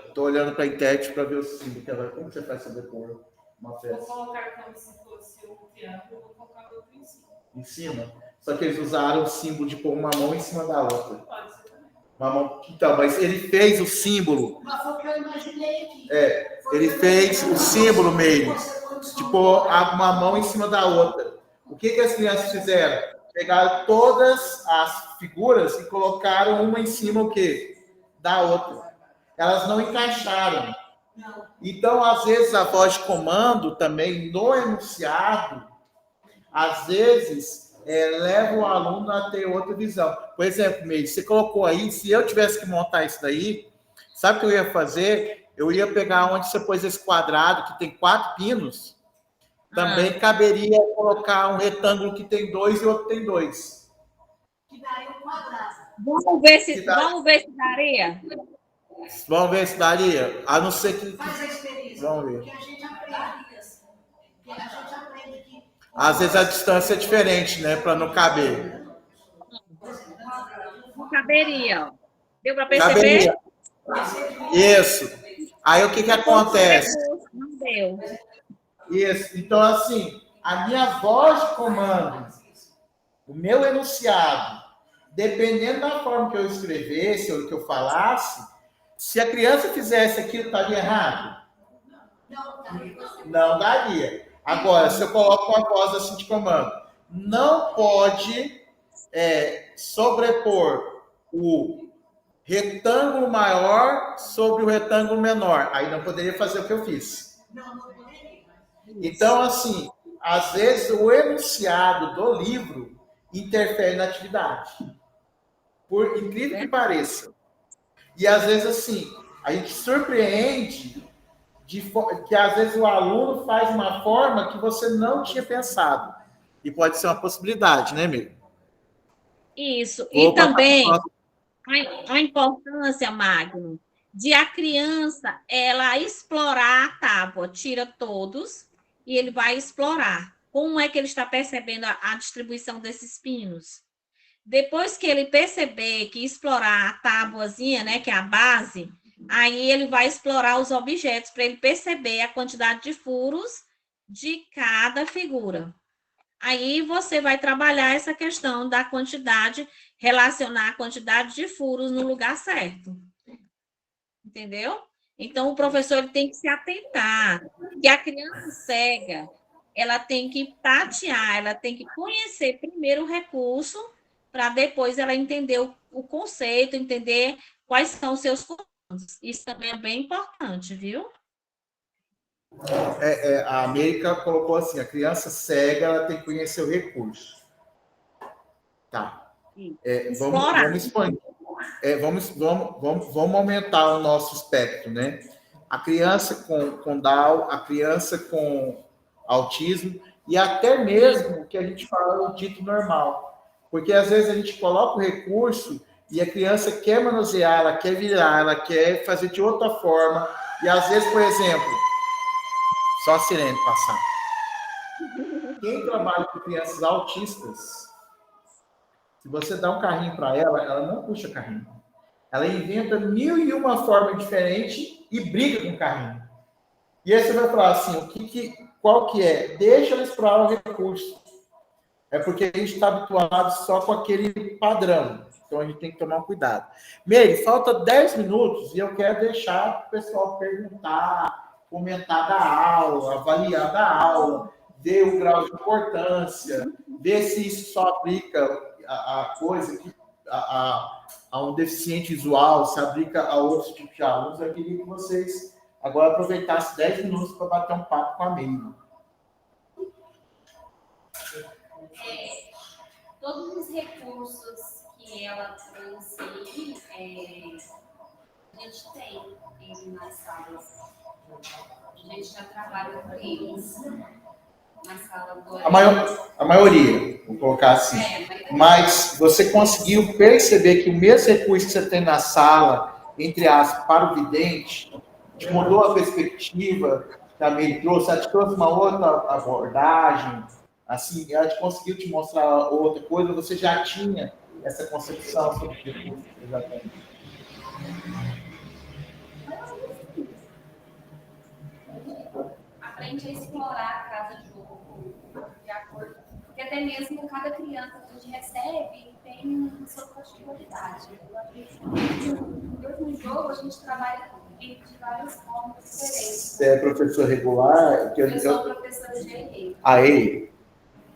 Estou olhando para a internet para ver o símbolo. Como você faz sobrepor uma peça? Vou colocar como se fosse um triângulo, vou colocar outro em cima. Em cima? Só que eles usaram o símbolo de pôr uma mão em cima da outra. Pode ser também. Uma mão... Então, mas ele fez o símbolo. Mas foi o que eu imaginei aqui. Ele fez o símbolo meio de pôr uma mão em cima da outra. O que as crianças fizeram? Pegaram todas as figuras e colocaram uma em cima o quê? Da outra. Elas não encaixaram. Não. Então, às vezes, a voz de comando também, no enunciado, às vezes, leva o aluno a ter outra visão. Por exemplo, Meire, você colocou aí, se eu tivesse que montar isso daí, sabe o que eu ia fazer? Eu ia pegar onde você pôs esse quadrado, que tem 4 pinos, também caberia colocar um retângulo que tem 2 e outro tem 2. Que daria um quadrado. Vamos ver se daria. Vamos ver se daria? A não ser que... Faz a experiência. Vamos ver. Que a gente aprende assim. Que a gente aprende que... Às vezes a distância é diferente, né? Para não caber. Não caberia, ó. Deu para perceber? Caberia. Isso. Aí o que acontece? Não deu. Isso. Então, assim, a minha voz de comando, o meu enunciado, dependendo da forma que eu escrevesse ou que eu falasse, se a criança fizesse aquilo, estaria errado? Não daria. Agora, se eu coloco uma voz assim de comando, não pode sobrepor o retângulo maior sobre o retângulo menor. Aí não poderia fazer o que eu fiz. Então, assim, às vezes o enunciado do livro interfere na atividade. Por incrível que pareça. E às vezes, assim, a gente surpreende que às vezes o aluno faz uma forma que você não tinha pensado. E pode ser uma possibilidade, né, amigo? Isso. E também a importância, Magno, de a criança ela explorar a tábua, tira todos e ele vai explorar. Como é que ele está percebendo a distribuição desses pinos? Depois que ele perceber que explorar a tábuazinha, né, que é a base, aí ele vai explorar os objetos para ele perceber a quantidade de furos de cada figura. Aí você vai trabalhar essa questão da quantidade, relacionar a quantidade de furos no lugar certo. Entendeu? Então, o professor ele tem que se atentar que a criança cega, ela tem que tatear, ela tem que conhecer primeiro o recurso para depois ela entender o conceito, entender quais são os seus comandos. Isso também é bem importante, viu? A América colocou assim, a criança cega ela tem que conhecer o recurso. Tá. Vamos expandir. Vamos aumentar o nosso espectro, né? A criança com Down, a criança com autismo e até mesmo o que a gente fala no dito normal. Porque às vezes a gente coloca o recurso e a criança quer manusear, ela quer virar, ela quer fazer de outra forma. E às vezes, por exemplo, só a sirene passar. Quem trabalha com crianças autistas, se você dá um carrinho para ela, ela não puxa carrinho. Ela inventa 1001 formas diferentes e briga com o carrinho. E aí você vai falar assim, qual que é? Deixa ela explorar o recurso. É porque a gente está habituado só com aquele padrão. Então a gente tem que tomar um cuidado. Meire, falta 10 minutos e eu quero deixar o pessoal perguntar, comentar da aula, avaliar da aula, ver o grau de importância, ver se isso só aplica a coisa que a um deficiente visual, se aplica a outros tipos de alunos. Eu queria que vocês agora aproveitassem 10 minutos para bater um papo com a Meire. Todos os recursos que ela trouxe aí, a gente tem nas salas. A gente já trabalha com eles na sala do... A maioria, vou colocar assim. Mas você conseguiu perceber que o mesmo recurso que você tem na sala, entre aspas, para o vidente, te mudou a perspectiva, também trouxe, ela te trouxe uma outra abordagem, assim, ela conseguiu te mostrar outra coisa, você já tinha essa concepção sobre o recurso, exatamente. Aprende a explorar cada jogo de acordo, porque até mesmo cada criança que a gente recebe tem sua particularidade. No jogo a gente trabalha de várias formas diferentes. Você é professor regular? Eu sou professora de EE. A EE?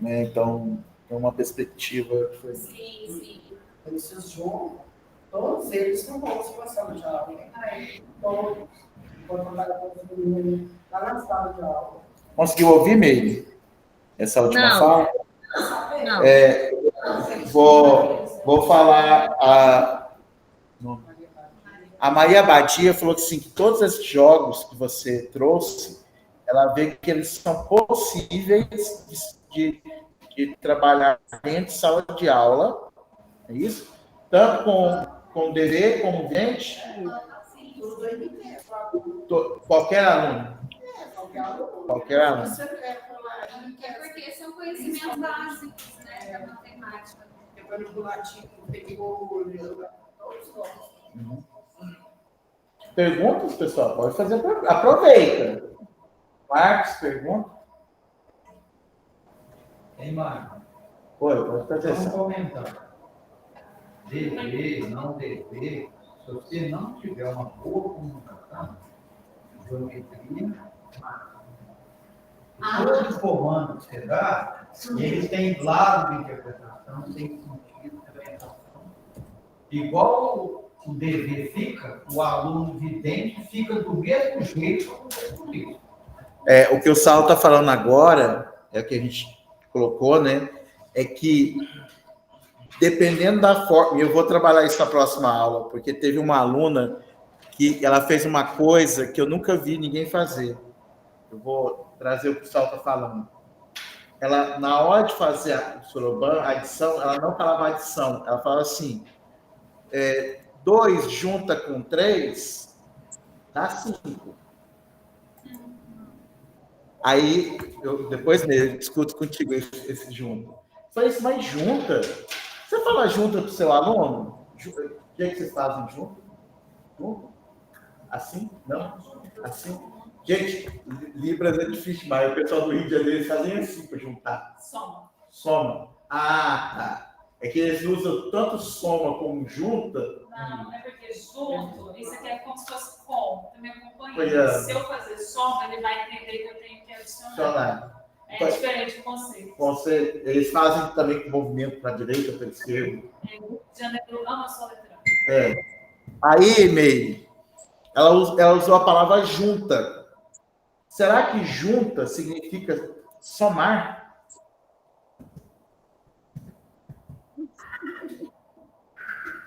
Né? Então, tem uma perspectiva que foi... Sim. Esses jogos, todos eles não vão se passar no diálogo. Todos. Conseguiu ouvir, Meire? Essa última Não. fala? Não. Vou falar. A Maria Badia falou que, assim, que todos esses jogos que você trouxe, ela vê que eles são possíveis de trabalhar dentro de sala de aula, é isso? Tanto com DD como gente. Qualquer aluno. Qualquer aluno. É porque são conhecimentos básicos, né, da matemática. Perguntas, pessoal? Pode fazer. Aproveita. Marcos, pergunta. Hein, Marcos? Oi, pode fazer. Vamos comentar. DV, não DV, se você não tiver uma boa comunicação, geometria, todos os comandos que você dá, eles têm lado de interpretação, têm sentido de interpretação. Igual o DV fica, o aluno vidente fica do mesmo jeito com isso. O que o Saulo está falando agora, é o que a gente colocou, né? É que, dependendo da forma, e eu vou trabalhar isso na próxima aula, porque teve uma aluna que ela fez uma coisa que eu nunca vi ninguém fazer. Eu vou trazer o que o Saulo está falando. Ela, na hora de fazer o soroban, a adição, ela não falava adição, ela falava assim, 2 junta com 3, dá 5. Aí, eu depois mesmo discuto contigo esse junto. Eu falei assim, mas junta? Você fala junta para o seu aluno? O que é que vocês fazem junto? Junto? Assim? Não? Assim? Gente, Libras é difícil demais. O pessoal do Rio de Janeiro eles fazem assim para juntar. Soma. Ah, tá. É que eles usam tanto soma como junta. Não, é porque junto, isso aqui é como se fosse com. Você me acompanha? Pois é. Se eu fazer soma, ele vai entender que eu tenho que adicionar. É diferente do conceito. Eles fazem também com movimento para a direita, para a esquerda. Janeiro ama só letra. Aí, Meire, ela usou a palavra junta. Será que junta significa somar?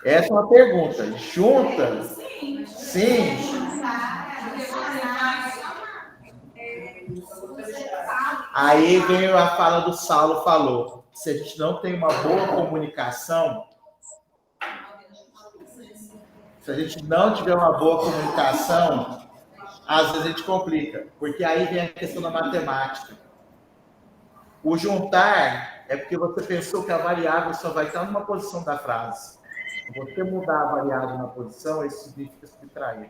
Essa é uma pergunta. Junta? Sim. Aí veio a fala do Saulo, falou, se a gente não tem uma boa comunicação, se a gente não tiver uma boa comunicação, às vezes a gente complica, porque aí vem a questão da matemática. O juntar é porque você pensou que a variável só vai estar numa posição da frase. Se você mudar a variável na posição, isso significa subtrair.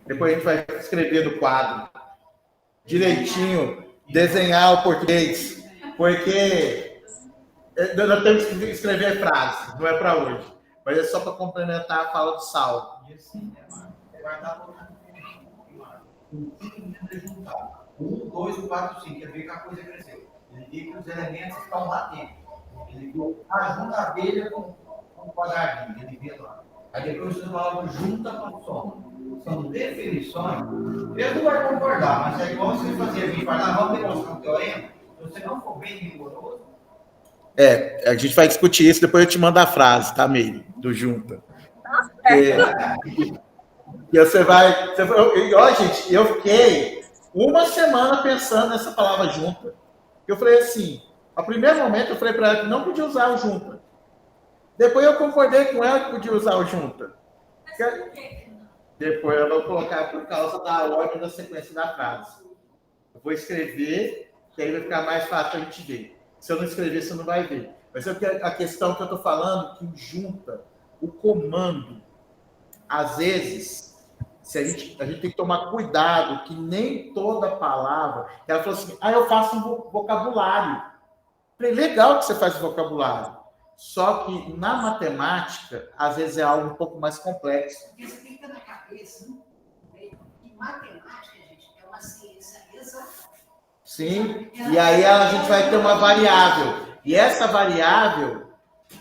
Depois a gente vai escrever no quadro direitinho, desenhar o português, porque nós temos que escrever frase, não é para hoje, mas é só para complementar a fala do Saulo. E assim, você vai dar um 1, 2, 4, 5, quer ver que a coisa cresceu. Ele diz que os elementos estão lá dentro. Ele viu junta a abelha com o quadradinho, ele vê lá. Aí depois você fala junta com soma. São definições. Eu não vou concordar, mas é igual você fazer vir falar, vamos demonstrar um teorema. Se você não for bem rigoroso. A gente vai discutir isso, depois eu te mando a frase, tá, Meire? Do junta. E você vai. Ó, gente, eu fiquei uma semana pensando nessa palavra junta. Eu falei assim, no primeiro momento eu falei para ela que não podia usar o junta. Depois eu concordei com ela que podia usar o junta. Depois eu vou colocar por causa da ordem da sequência da frase. Eu vou escrever, que aí vai ficar mais fácil a gente ver. Se eu não escrever, você não vai ver. Mas a questão que eu estou falando, que junta, o comando, às vezes, a gente tem que tomar cuidado, que nem toda palavra... Ela falou assim, eu faço um vocabulário. Eu falei, legal que você faz vocabulário. Só que na matemática, às vezes é algo um pouco mais complexo. Porque você tem que ter na cabeça que matemática, gente, é uma ciência exata. Sim, e aí a gente vai ter uma variável. E essa variável,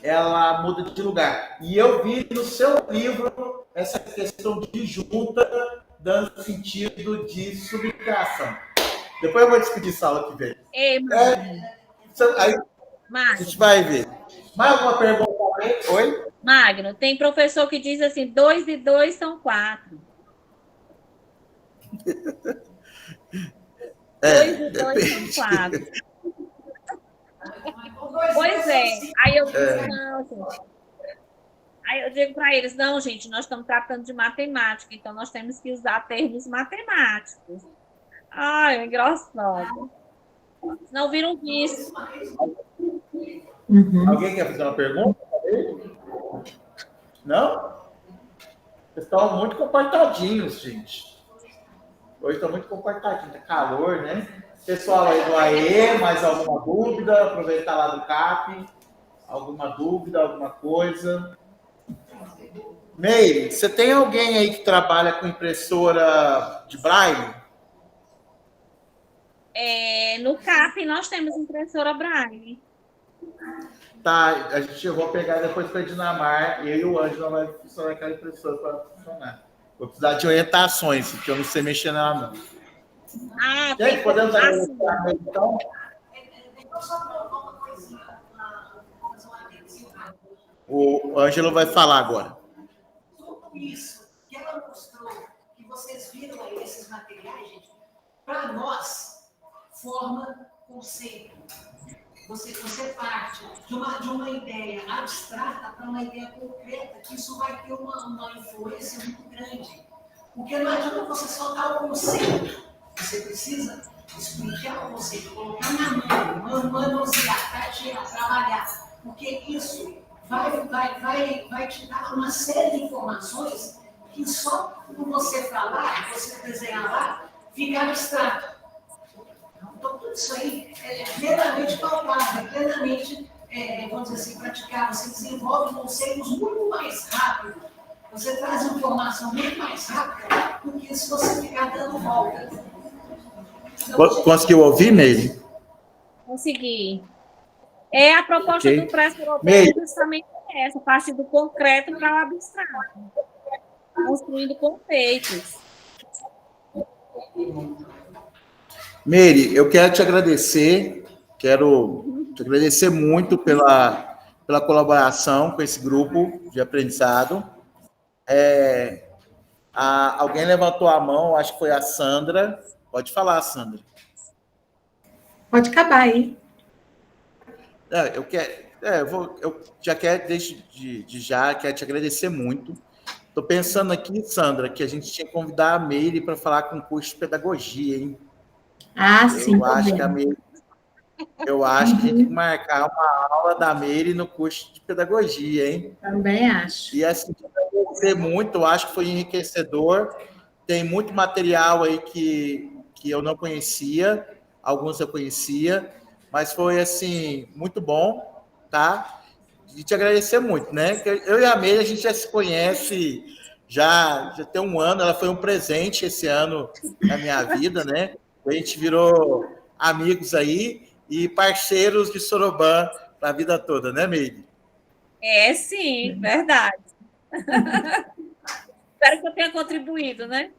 ela muda de lugar. E eu vi no seu livro essa questão de junta dando sentido de subtração. Depois eu vou discutir isso aula que vem. Ei, Magno. Aí a gente vai ver. Mais alguma pergunta? Oi? Magno, tem professor que diz assim, 2 e 2 são 4. 2 e 2 são 4. Pois é. Aí eu digo, não, gente. Aí eu digo para eles, não, gente, nós estamos tratando de matemática, então nós temos que usar termos matemáticos. Ai, engraçado. Não viram isso. Alguém quer fazer uma pergunta? Não? Vocês estão muito comportadinhos, gente. Hoje estão muito comportadinhos. Tá calor, né? Pessoal aí do AE, mais alguma dúvida? Aproveitar lá do CAP. Alguma dúvida, alguma coisa? Meire, você tem alguém aí que trabalha com impressora de braille? No CAP nós temos impressora braille. Tá, eu vou pegar depois para Dinamar, eu e o Ângelo vai funcionar aquela impressora para funcionar. Vou precisar de orientações, porque eu não sei mexer nela, não. Gente, podemos agradecer, então? Eu só provar uma coisinha, fazer uma atenção. O Ângelo vai falar agora. Tudo isso que ela mostrou, que vocês viram aí, esses materiais, gente, para nós, forma conceito. Você parte de uma ideia abstrata para uma ideia concreta, que isso vai ter uma influência muito grande. Porque não adianta você soltar o conceito. Você precisa explicar o conceito, colocar na mão, manusear, tatear, trabalhar. Porque isso vai te dar uma série de informações que só por você falar, você desenhar lá, fica abstrato. Então, tudo isso aí é plenamente palpável, é plenamente, vamos dizer assim, praticável. Você desenvolve conceitos muito mais rápido. Você traz informação muito mais rápida do que se você ficar dando volta. Então, conseguiu ouvir, Meire? Consegui. A proposta do pré-sorobã é justamente essa, partir do concreto para o abstrato. Construindo conceitos. Meire, eu quero te agradecer, muito pela colaboração com esse grupo de aprendizado. Alguém levantou a mão, acho que foi a Sandra. Pode falar, Sandra. Pode acabar aí. Eu já quero, quero te agradecer muito. Estou pensando aqui, Sandra, que a gente tinha que convidar a Meire para falar com o curso de pedagogia, hein? Sim. Eu acho que a gente tem que marcar uma aula da Meire no curso de pedagogia, hein? Também acho. E assim, agradecer muito, eu acho que foi enriquecedor. Tem muito material aí que eu não conhecia, alguns eu conhecia, mas foi, assim, muito bom, tá? E te agradecer muito, né? Eu e a Meire, a gente já se conhece, já tem um ano, ela foi um presente esse ano na minha vida, né? A gente virou amigos aí e parceiros de Sorobã para a vida toda, né, Meire? Sim, verdade. Espero que eu tenha contribuído, né?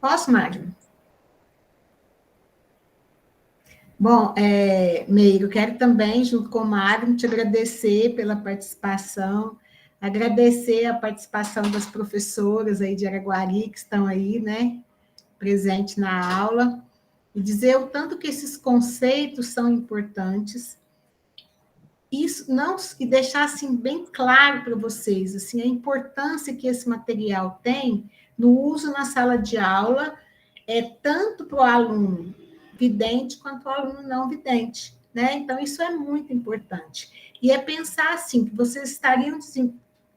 Posso, Magno? Bom, Meire, eu quero também, junto com o Magno, te agradecer pela participação, agradecer a participação das professoras aí de Araguari, que estão aí, né, presentes na aula, e dizer o tanto que esses conceitos são importantes, e deixar assim, bem claro para vocês assim, a importância que esse material tem no uso na sala de aula, tanto para o aluno vidente quanto o aluno não vidente, né? Então, isso é muito importante. E é pensar assim, que vocês estariam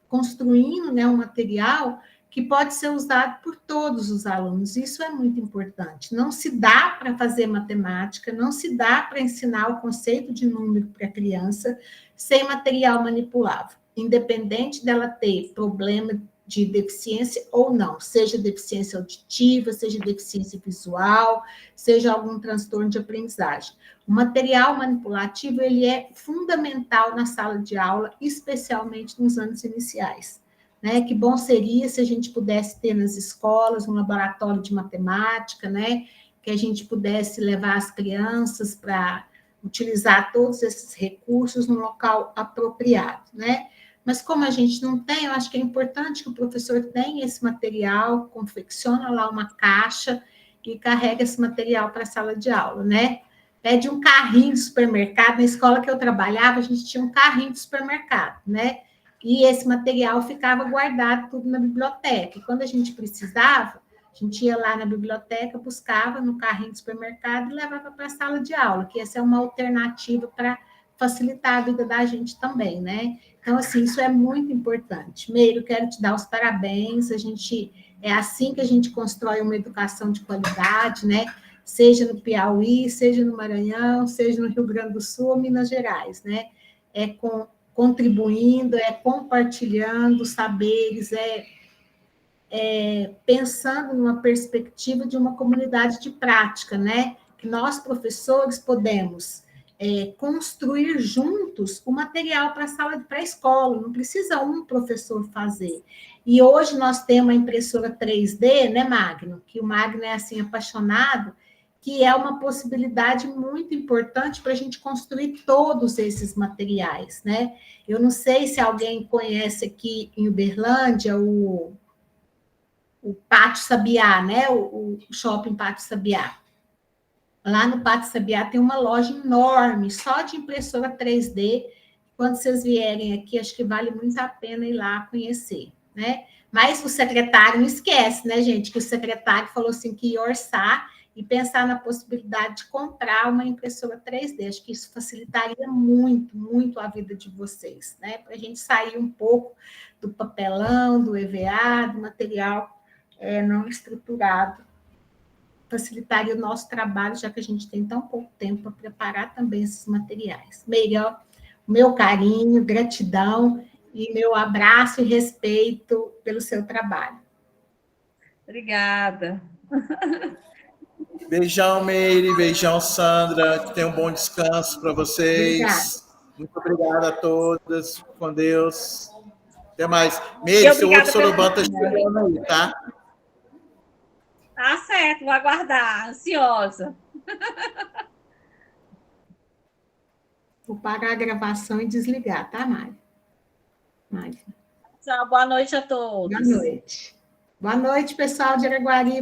construindo, né, um material que pode ser usado por todos os alunos. Isso é muito importante. Não se dá para fazer matemática, não se dá para ensinar o conceito de número para a criança sem material manipulável, independente dela ter problema de deficiência ou não, seja deficiência auditiva, seja deficiência visual, seja algum transtorno de aprendizagem. O material manipulativo, ele é fundamental na sala de aula, especialmente nos anos iniciais, né? Que bom seria se a gente pudesse ter nas escolas um laboratório de matemática, né? Que a gente pudesse levar as crianças para utilizar todos esses recursos no local apropriado, né? Mas como a gente não tem, eu acho que é importante que o professor tenha esse material, confecciona lá uma caixa e carrega esse material para a sala de aula, né? Pede um carrinho de supermercado. Na escola que eu trabalhava, a gente tinha um carrinho de supermercado, né? E esse material ficava guardado tudo na biblioteca. E quando a gente precisava, a gente ia lá na biblioteca, buscava no carrinho de supermercado e levava para a sala de aula, que essa é uma alternativa para facilitar a vida da gente também, né? Então, assim, isso é muito importante. Meire, quero te dar os parabéns. É assim que a gente constrói uma educação de qualidade, né? Seja no Piauí, seja no Maranhão, seja no Rio Grande do Sul ou Minas Gerais, né? Contribuindo, compartilhando saberes, pensando numa perspectiva de uma comunidade de prática, né? Que nós, professores, podemos construir juntos o material para a sala, para a escola, não precisa um professor fazer. E hoje nós temos a impressora 3D, né, Magno? Que o Magno é, assim, apaixonado, que é uma possibilidade muito importante para a gente construir todos esses materiais, né? Eu não sei se alguém conhece aqui em Uberlândia o Pátio Sabiá, né? O shopping Pátio Sabiá. Lá no Pátio Sabiá tem uma loja enorme, só de impressora 3D. Quando vocês vierem aqui, acho que vale muito a pena ir lá conhecer, né? Mas o secretário não esquece, né, gente? Que o secretário falou assim que ia orçar e pensar na possibilidade de comprar uma impressora 3D. Acho que isso facilitaria muito, muito a vida de vocês, né? Para a gente sair um pouco do papelão, do EVA, do material não estruturado. Facilitaria o nosso trabalho, já que a gente tem tão pouco tempo para preparar também esses materiais. Melhor, meu carinho, gratidão e meu abraço e respeito pelo seu trabalho. Obrigada. Beijão, Meire, beijão, Sandra, que tenham um bom descanso para vocês. Obrigada. Muito obrigado a todas, com Deus. Até mais. Meire, seu outro sorobã está chegando aí, tá? Tá certo, vou aguardar, ansiosa. Vou parar a gravação e desligar, tá, Mari? Tchau, boa noite a todos. Boa noite. Boa noite, pessoal de Araguari.